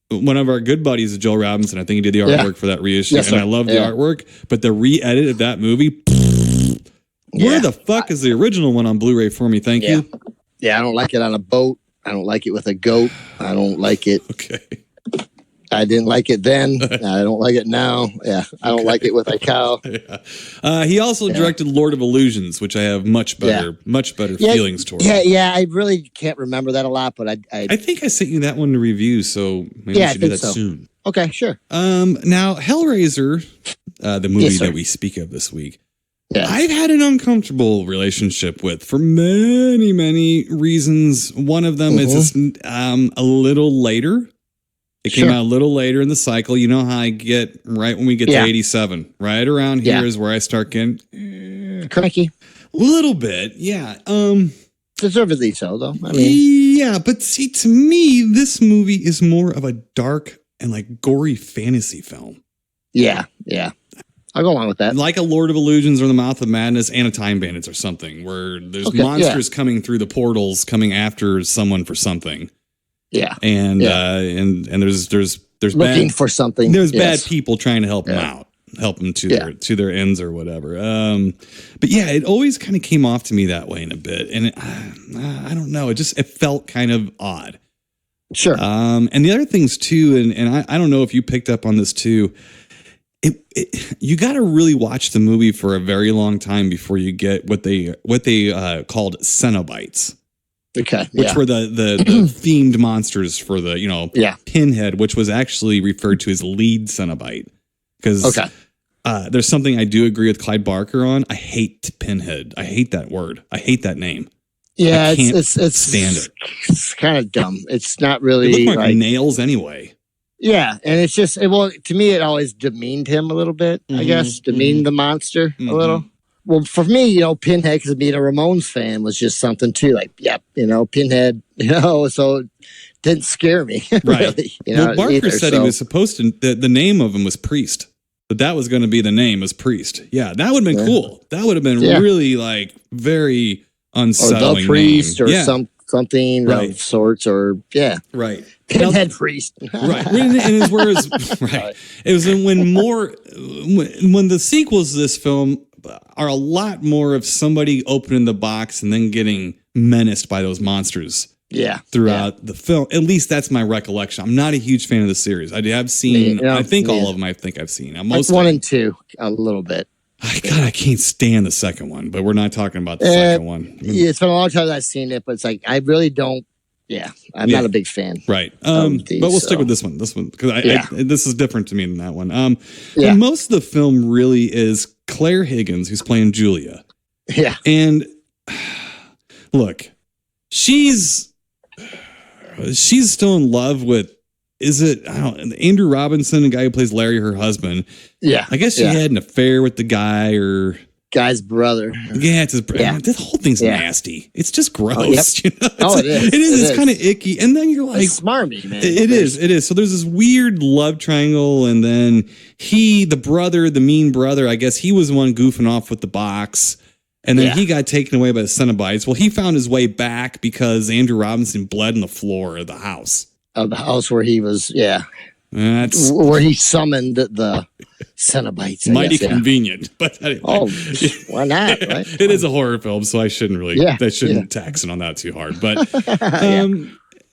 one of our good buddies is Joel Robinson. I think he did the artwork for that reissue, and I love the artwork. But the re-edit of that movie, where the fuck is the original one on Blu-ray for me? Thank you. Yeah, I don't like it on a boat. I don't like it with a goat. I don't like it. Okay. I didn't like it then. I don't like it now. Yeah, I don't like it with a cow. He also directed Lord of Illusions, which I have much better feelings towards. Yeah. I really can't remember that a lot, but I think I sent you that one to review, so maybe we should do that soon. Okay, sure. Now Hellraiser, the movie that we speak of this week, I've had an uncomfortable relationship with for many, many reasons. One of them is a little later. It came out a little later in the cycle. You know how I get right when we get to 87. Right around here is where I start getting cranky. A little bit, yeah. Deservedly so, though. I mean, yeah, but see, to me, this movie is more of a dark and like gory fantasy film. Yeah. I'll go along with that. Like a Lord of Illusions or The Mouth of Madness and a Time Bandits or something, where there's monsters coming through the portals, coming after someone for something. Yeah, and there's looking for something. There's bad people trying to help them out, help them to their ends or whatever. But it always kind of came off to me that way in a bit, and I don't know. It felt kind of odd. Sure. And the other things too, and I don't know if you picked up on this too. You got to really watch the movie for a very long time before you get what they called Cenobites. Okay. Which were the themed monsters for the, Pinhead, which was actually referred to as lead Cenobite. Because there's something I do agree with Clyde Barker on. I hate Pinhead. I hate that word. I hate that name. Yeah, I can't it's stand it. It's kind of dumb. It's not really. They look like nails anyway. Yeah, and it's just, to me, it always demeaned him a little bit, I guess. Demeaned the monster a little. Well, for me, Pinhead, because being a Ramones fan was just something too. Like, Pinhead, so it didn't scare me. Right. Really, Barker said he was supposed to, the name of him was Priest. That was going to be the name as Priest. Yeah, that would have been cool. That would have been really, very unsettling. Or the Priest name. Or something of sorts, or, Right. Pinhead Priest. Right. And it was when the sequels to this film are a lot more of somebody opening the box and then getting menaced by those monsters. Throughout the film. At least that's my recollection. I'm not a huge fan of the series. I have seen, I think all of them I've seen. Most 1 and 2, a little bit. I can't stand the second one, but we're not talking about the second one. It's been a long time that I've seen it, but it's like, I really don't, I'm not a big fan. Right. But we'll stick with this one. This one, because this is different to me than that one. Most of the film really is Claire Higgins, who's playing Julia. Yeah. And look, she's still in love with, Andrew Robinson, the guy who plays Larry, her husband. Yeah. I guess she had an affair with the guy or... Guy's brother. Yeah, it's his brother. Yeah. This whole thing's nasty. It's just gross. Oh, yep. You know? It is. It is. It's kind of icky. And then you're like... It's smarmy, man. It is. So there's this weird love triangle. And then the mean brother, I guess he was the one goofing off with the box. And then he got taken away by the Cenobites. Well, he found his way back because Andrew Robinson bled on the floor of the house. Of the house where he was, That's where he summoned the Cenobites. Mighty convenient, but anyway. Oh, why not? Right? It is a horror film, so I shouldn't tax it on that too hard. But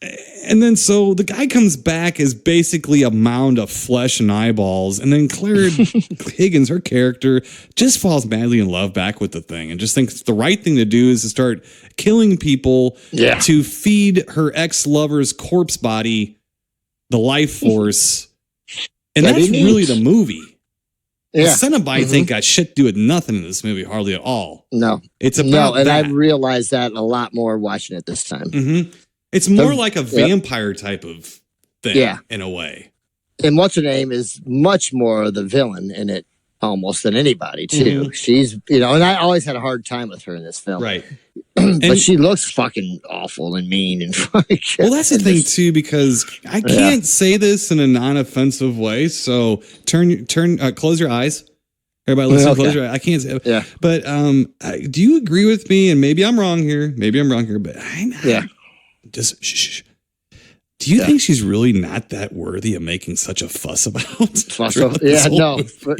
and then so the guy comes back as basically a mound of flesh and eyeballs, and then Claire Higgins, her character, just falls madly in love back with the thing, and just thinks the right thing to do is to start killing people to feed her ex-lover's corpse body the life force. And that's really the movie. The Cenobites ain't got shit to do with nothing in this movie, hardly at all. No. It's about and that. I realized that a lot more watching it this time. Mm-hmm. It's more like a vampire type of thing in a way. And what's her name is much more the villain in it almost than anybody, too. Mm-hmm. She's, and I always had a hard time with her in this film. Right. But she looks fucking awful and mean and fucking. Well, that's the thing too, because I can't say this in a non-offensive way. So close your eyes. Everybody listen, close your eyes. I can't say. Yeah. But do you agree with me? And maybe I'm wrong here. But just shh. Do you think she's really not that worthy of making such a fuss about?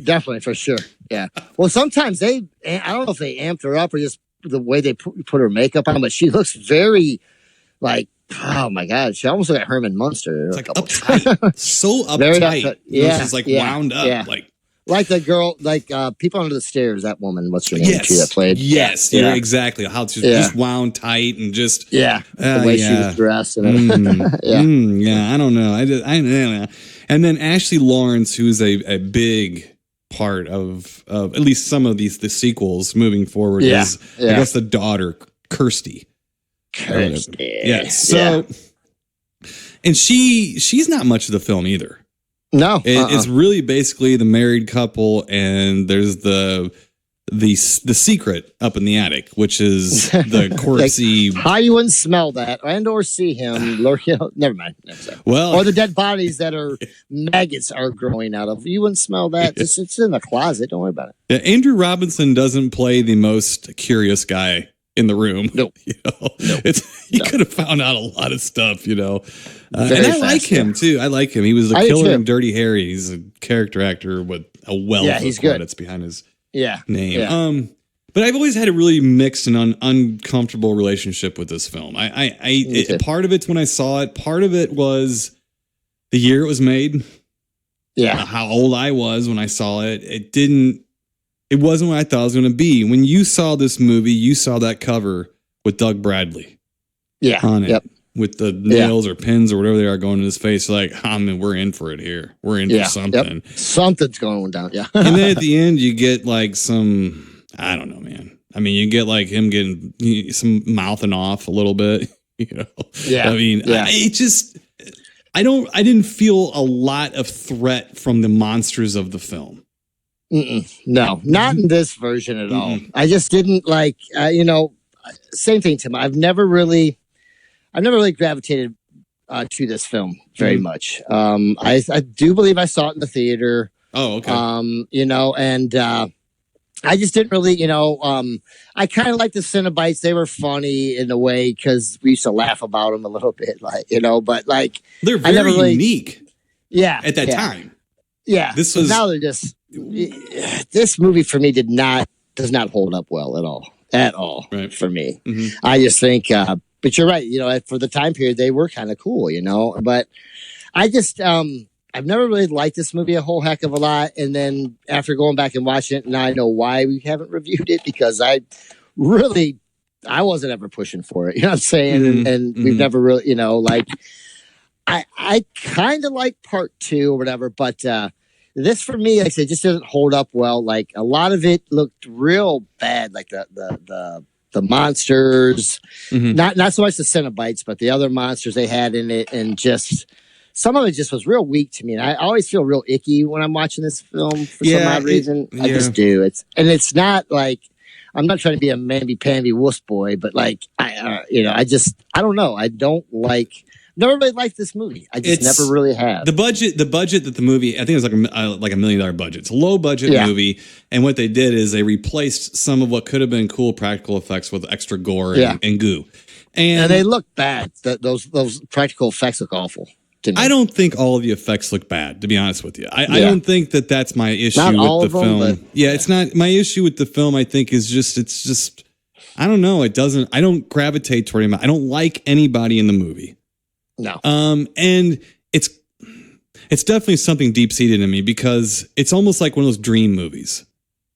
Definitely for sure. Yeah. Well, sometimes I don't know if they amped her up or just the way they put her makeup on, but she looks very like, oh my God, she almost like Herman Munster. It's like uptight, so uptight. She's like wound up, like the girl, like People Under the Stairs. That woman, what's her name? That played. Yes, exactly. How she's just wound tight and just the way she was dressed. And I don't know. I don't know. And then Ashley Lawrence, who's a big part of at least some of the sequels moving forward is I guess the daughter Kirsty. So and she's not much of the film either. No. It's really basically the married couple, and there's the secret up in the attic, which is the corpsey. How you wouldn't smell that or see him? Never mind. Well, or the dead bodies that are maggots are growing out of. You wouldn't smell that. It's in the closet. Don't worry about it. Yeah, Andrew Robinson doesn't play the most curious guy in the room. No, he could have found out a lot of stuff. And I like him too. I like him. He was the killer in Dirty Harry. He's a character actor with a wealth of credits behind his name. Yeah. But I've always had a really mixed and uncomfortable relationship with this film. Part of it's when I saw it. Part of it was the year it was made. Yeah. How old I was when I saw it. It wasn't what I thought it was going to be. When you saw this movie, you saw that cover with Doug Bradley. On it. Yep. With the nails or pins or whatever they are going in his face. Like, we're in for it here. We're in for something. Yep. Something's going down. Yeah. And then at the end, you get like some, I don't know, man. I mean, you get like him getting some mouthing off a little bit, Yeah. I mean, I didn't feel a lot of threat from the monsters of the film. No, not in this version at all. I just didn't like, same thing, Tim. I've never really gravitated to this film very much. I do believe I saw it in the theater. Oh, okay. And I just didn't really, I kind of like the Cenobites. They were funny in a way because we used to laugh about them a little bit, but like they're very unique. Yeah. At that time. Yeah. Now they're just, this movie for me does not hold up well at all for me. Mm-hmm. I just think, but you're right. For the time period, they were kind of cool, but I just, I've never really liked this movie a whole heck of a lot. And then after going back and watching it, now I know why we haven't reviewed it, because I really I wasn't ever pushing for it. You know what I'm saying? And we've never really, like I kind of like part 2 or whatever, but this for me, like I said, just doesn't hold up well. Like a lot of it looked real bad, like the monsters, not so much the Cenobites, but the other monsters they had in it, and just some of it just was real weak to me. And I always feel real icky when I'm watching this film for some odd reason. I just do. It's not like I'm not trying to be a mamby-pamby wuss boy, but like I don't know. I don't like. Never really liked this movie. I just never really have. The budget that the movie, I think it was like a $1 million budget. It's a low budget movie, and what they did is they replaced some of what could have been cool practical effects with extra gore and goo, and they look bad. Those practical effects look awful. I don't think all of the effects look bad, to be honest with you. I don't think that's my issue with the film. It's not my issue with the film. I think it's just I don't know. I don't gravitate toward him. I don't like anybody in the movie. No. And it's definitely something deep seated in me, because it's almost like one of those dream movies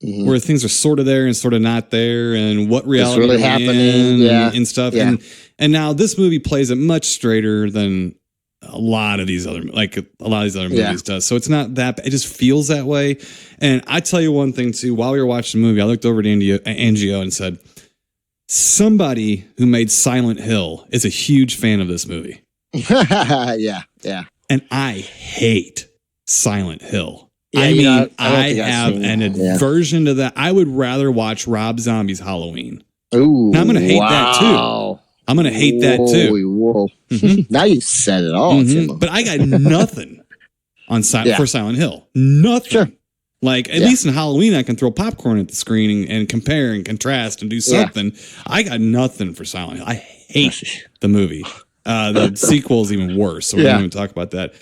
where things are sort of there and sort of not there, and what reality really happening and stuff. Yeah. And now this movie plays it much straighter than a lot of these other movies does. So it's not that, it just feels that way. And I tell you one thing too, while we were watching the movie, I looked over at Angio and said, somebody who made Silent Hill is a huge fan of this movie. Yeah. And I hate Silent Hill. I have an aversion to that. I would rather watch Rob Zombie's Halloween. Ooh, now I'm going to hate that too. I'm going to hate that too. Now you said it all. But I got nothing for Silent Hill. Nothing. Sure. Like, at least in Halloween, I can throw popcorn at the screen and compare and contrast and do something. I got nothing for Silent Hill. I hate the movie. The sequel is even worse, so we don't even talk about that.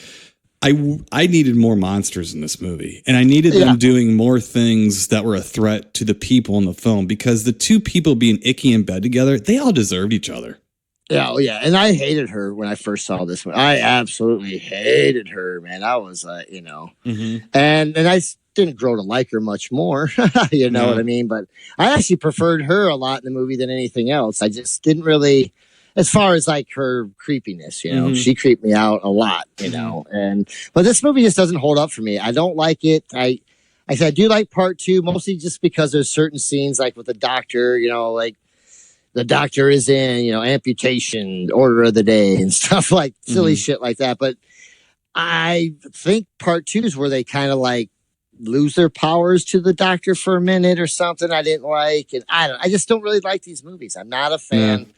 I needed more monsters in this movie, and I needed them doing more things that were a threat to the people in the film, because the two people being icky in bed together, they all deserved each other. Yeah, and I hated her when I first saw this one. I absolutely hated her, man. I was, and I didn't grow to like her much more. You know what I mean? But I actually preferred her a lot in the movie than anything else. I just didn't really. As far as like her creepiness, she creeped me out a lot, but this movie just doesn't hold up for me. I don't like it. I do like part 2, mostly just because there's certain scenes like with the doctor, like the doctor is in, amputation, order of the day and stuff like silly shit like that. But I think part 2 is where they kind of like lose their powers to the doctor for a minute or something I didn't like. And I just don't really like these movies. I'm not a fan.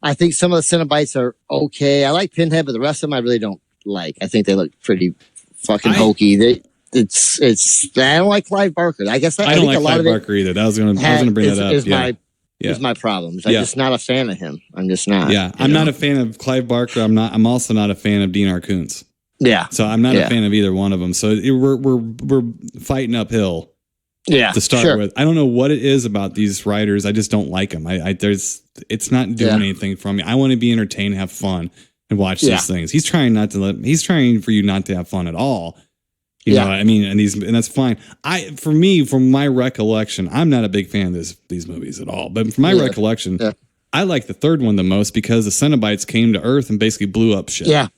I think some of the Cenobites are okay. I like Pinhead, but the rest of them I really don't like. I think they look pretty fucking hokey. I don't like Clive Barker. I guess I don't like Clive Barker either. I was gonna bring that up. Is my problems. I'm just not a fan of him. I'm just not. Yeah, I'm not a fan of Clive Barker. I'm also not a fan of Dean Arkuntz. Yeah. So I'm not a fan of either one of them. So we're fighting uphill. Yeah, to start with. I don't know what it is about these writers. I just don't like them. It's not doing anything for me. I want to be entertained, have fun, and watch these things. He's trying for you not to have fun at all. You know what I mean? And that's fine. From my recollection, I'm not a big fan of these movies at all. But from my recollection, I like the third one the most, because the Cenobites came to Earth and basically blew up shit.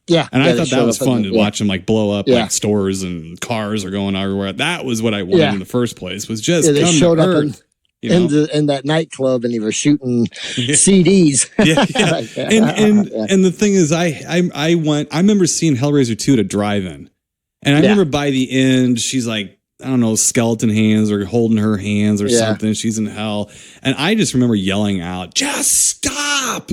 Yeah, and I thought that was fun to watch them like blow up like stores and cars are going everywhere. That was what I wanted in the first place. Was just they come showed to up Earth, in that nightclub and they were shooting CDs. And the thing is, I remember seeing Hellraiser 2 at a drive-in, and I remember by the end she's like, I don't know, skeleton hands or holding her hands or something. She's in hell, and I just remember yelling out, "Just stop!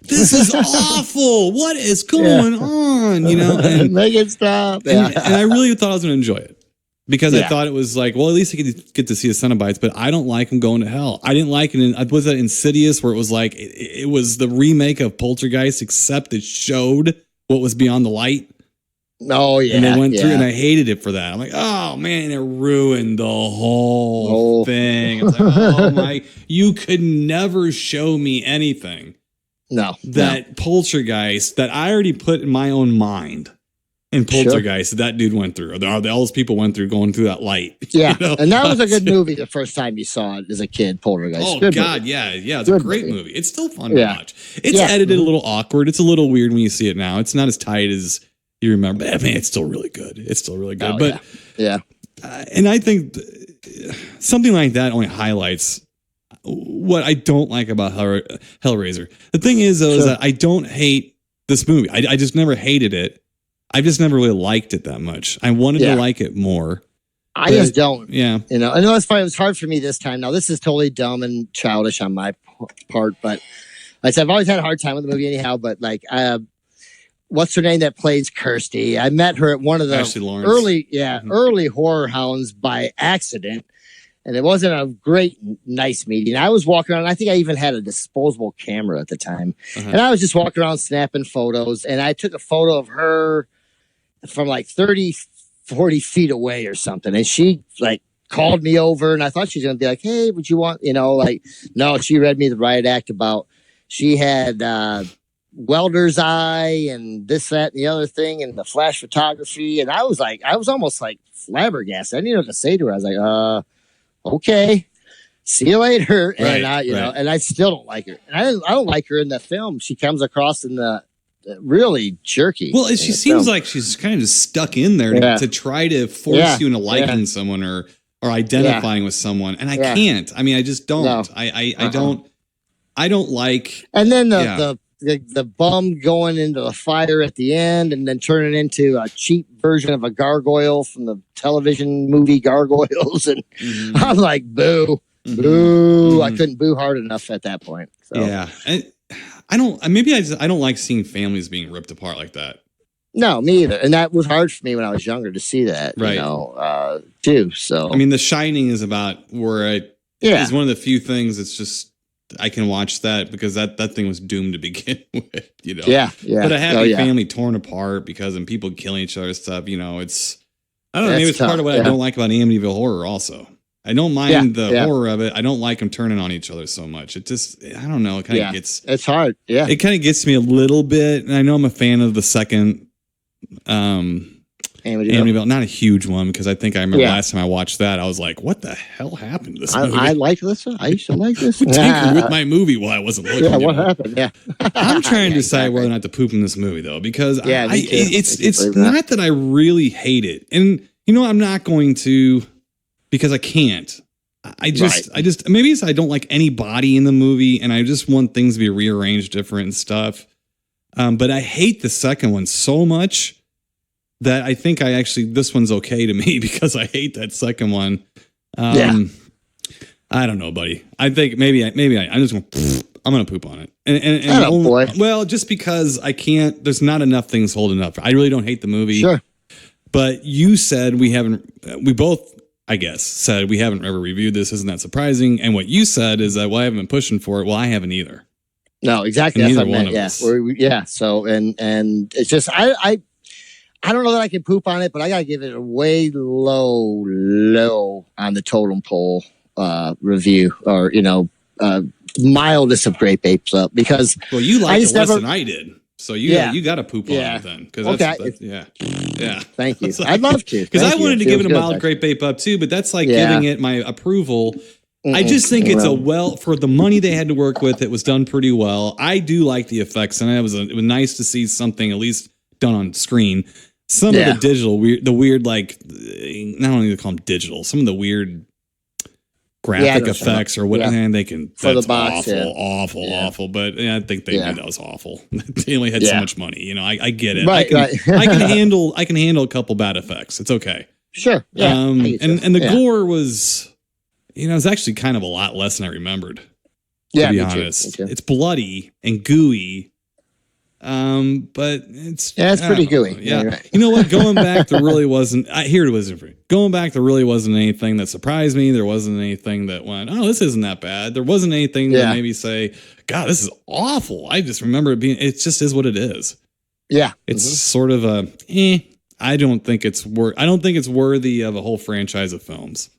This is awful. What is going on?" And make it stop. And I really thought I was going to enjoy it, because I thought it was like, well, at least I get to see the Cenobites, but I don't like them going to hell. I didn't like it. Was that Insidious, where it was like, it was the remake of Poltergeist, except it showed what was beyond the light. Oh, yeah. And they went through, and I hated it for that. I'm like, oh, man, it ruined the whole thing. It's like, oh, my, you could never show me anything. No. Poltergeist that I already put in my own mind and Poltergeist that dude went through. All those people went through going through that light. Yeah, and that was a good movie the first time you saw it as a kid, Poltergeist. Oh, good God, movie. yeah. It's a great movie. It's still fun to watch. It's edited a little awkward. It's a little weird when you see it now. It's not as tight as you remember. But, man, it's still really good. Oh, but and I think something like that only highlights what I don't like about Hellraiser. The thing is, though, is that I don't hate this movie. I just never hated it. I just never really liked it that much. I wanted to like it more. I just don't. Yeah. I know it's fine. It was hard for me this time. Now, this is totally dumb and childish on my part, but like I said, I've always had a hard time with the movie anyhow, but like, what's her name that plays Kirsty? I met her at one of the early horror hounds by accident. And it wasn't a great, nice meeting. I was walking around. I think I even had a disposable camera at the time. And I was just walking around snapping photos. And I took a photo of her from like 30, 40 feet away or something. And she like called me over. And I thought she was going to be like, hey, would you want, no, she read me the riot act about she had welder's eye and this, that, and the other thing and the flash photography. And I was almost like flabbergasted. I didn't know what to say to her. I was like, okay, see you later. And and I still don't like her. And I don't like her in the film. She comes across in the really jerky. Well, she seems like she's kind of just stuck in there to try to force you into liking someone or identifying with someone. And I can't. I mean, I just don't. No. I don't like. And then the bum going into the fire at the end and then turning into a cheap version of a gargoyle from the television movie Gargoyles. And I'm like, boo, boo. I couldn't boo hard enough at that point. So. Yeah. I don't like seeing families being ripped apart like that. No, me either. And that was hard for me when I was younger to see that, too. So, I mean, The Shining is about where it's one of the few things that's just, I can watch that because that thing was doomed to begin with, Yeah. But a happy family torn apart because and people killing each other and stuff, it's I don't know, maybe it's part of what I don't like about Amityville Horror also. I don't mind the horror of it. I don't like them turning on each other so much. It just, I don't know, it kind of gets... It's hard, yeah. It kind of gets me a little bit, and I know I'm a fan of the second Amityville. Not a huge one, because I think I remember last time I watched that, I was like, what the hell happened to this movie? I like this one. I used to like this one. Tinkered with my movie while I wasn't looking. Yeah, what happened? Yeah. I'm trying to decide whether or not to poop in this movie, though, because it's not that I really hate it. And, I'm not going to, because I can't. I just maybe it's I don't like any body in the movie, and I just want things to be rearranged different and stuff. But I hate the second one so much that I think this one's okay to me because I hate that second one. I don't know, buddy. I think maybe I'm just I'm gonna poop on it. And well, just because I can't. There's not enough things holding up. I really don't hate the movie. Sure. But you said we both, I guess, said we haven't ever reviewed this. Isn't that surprising? And what you said is that, I haven't been pushing for it. Well, I haven't either. No, exactly. And that's neither what one of us. Yeah. So, and it's just, I don't know that I can poop on it, but I got to give it a way low on the totem pole review or, mildest of grape apes up because. Well, you liked it less than I did. So you got to poop on it then. Thank you. I'd love to. Because I wanted to give it a mild grape ape up too, but that's like giving it my approval. I just think it's for the money they had to work with, it was done pretty well. I do like the effects, and it was nice to see something at least done on screen. Some of the digital, weird, like, not only to call them digital, some of the weird graphic effects or what, and they can, that's awful. But I think they knew that was awful. They only had so much money. I get it. Right, I can handle a couple bad effects. It's okay. Sure. Yeah. And the gore was, it's actually kind of a lot less than I remembered. To be honest, it's bloody and gooey. But it's pretty gooey. Yeah. Right. You know what? Going back, there really wasn't. Going back, there really wasn't anything that surprised me. There wasn't anything that went, oh, this isn't that bad. There wasn't anything that made me say, God, this is awful. I just remember it being. It just is what it is. Yeah. It's sort of I don't think it's worthy of a whole franchise of films.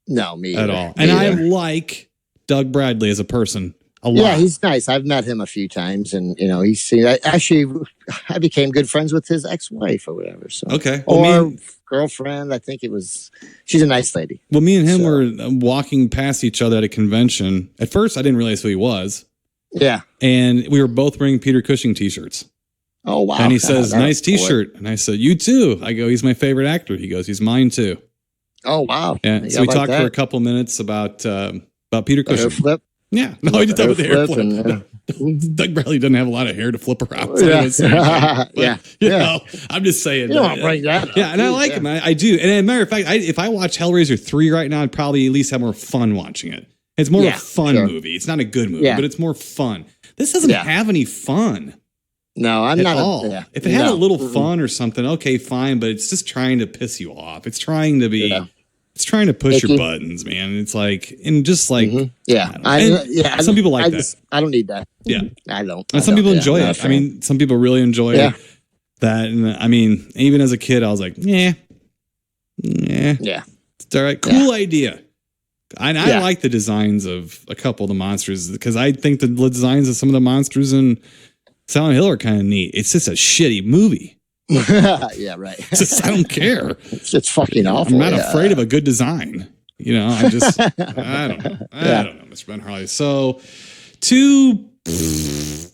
No, me at all. And I like Doug Bradley as a person. a lot. Yeah, he's nice. I've met him a few times, and I became good friends with his ex-wife or whatever. So okay, or girlfriend. I think she's a nice lady. Well, me and him were walking past each other at a convention. At first, I didn't realize who he was. Yeah, and we were both wearing Peter Cushing t-shirts. Oh wow! And he says, "Nice t-shirt," and I said, "You too." I go, "He's my favorite actor." He goes, "He's mine too." Oh wow! Yeah, so we talked for a couple minutes about Peter Cushing. Hair flip. Yeah, no, he did that with the hair flip. Doug Bradley doesn't have a lot of hair to flip around. So I'm just saying. You don't bring that up. Yeah, and I like him. I do. And as a matter of fact, if I watch Hellraiser 3 right now, I'd probably at least have more fun watching it. It's more of a fun movie. It's not a good movie, but it's more fun. This doesn't have any fun. No, I'm not at all. If it had a little fun or something, okay, fine. But it's just trying to piss you off. It's trying to be. It's trying to push your buttons, man. It's like, and just like, some people like that. I don't need that. Yeah, I don't. And some people enjoy it. I mean, some people really enjoy that. And I mean, even as a kid, I was like, yeah, it's all right. Cool idea. I like the designs of a couple of the monsters because I think the designs of some of the monsters in Silent Hill are kind of neat. It's just a shitty movie. Yeah, right. I don't care. It's fucking awful. I'm not afraid of a good design. You know, I don't know. I don't know, Mr. Ben Harley. So,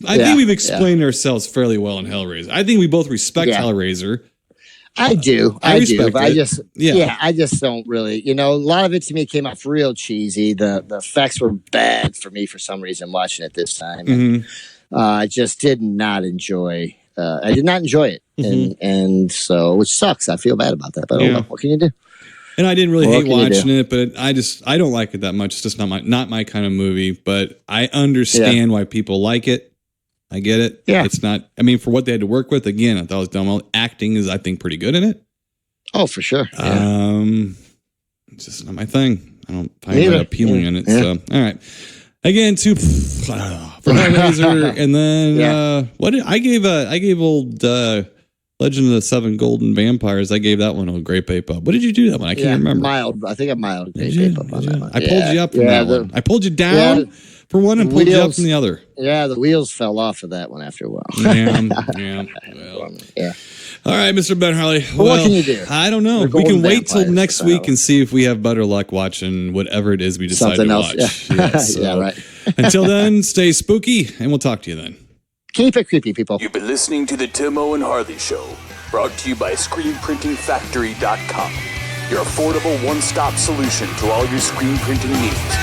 I think we've explained ourselves fairly well in Hellraiser. I think we both respect Hellraiser. I do. I do. But it. I just don't really, a lot of it to me came off real cheesy. The effects were bad for me for some reason watching it this time. And, I just did not enjoy it. And so, which sucks. I feel bad about that, but what can you do? And I didn't really hate watching it, but I don't like it that much. It's just not my kind of movie, but I understand why people like it. I get it. Yeah. It's not, I mean, for what they had to work with, again, I thought it was done well. Acting is, I think, pretty good in it. Oh, for sure. It's just not my thing. I don't find that appealing in it. So, all right. Again, for Hellraiser, and then I gave old Legend of the Seven Golden Vampires. I gave that one a great vape up. What did you do that one? I can't remember. Mild. I think I'm mild. Vape up on that one. I pulled you up from that one. I pulled you down for one and pulled you up from the other. Yeah, the wheels fell off of that one after a while. Yeah. All right, Mr. Ben Harley. Well, what can you do? I don't know. We can wait till next week and see if we have better luck watching whatever it is we decide to watch. Yeah, right. Until then, stay spooky, and we'll talk to you then. Keep it creepy, people. You've been listening to the Timo and Harley Show, brought to you by ScreenPrintingFactory.com, your affordable one-stop solution to all your screen printing needs.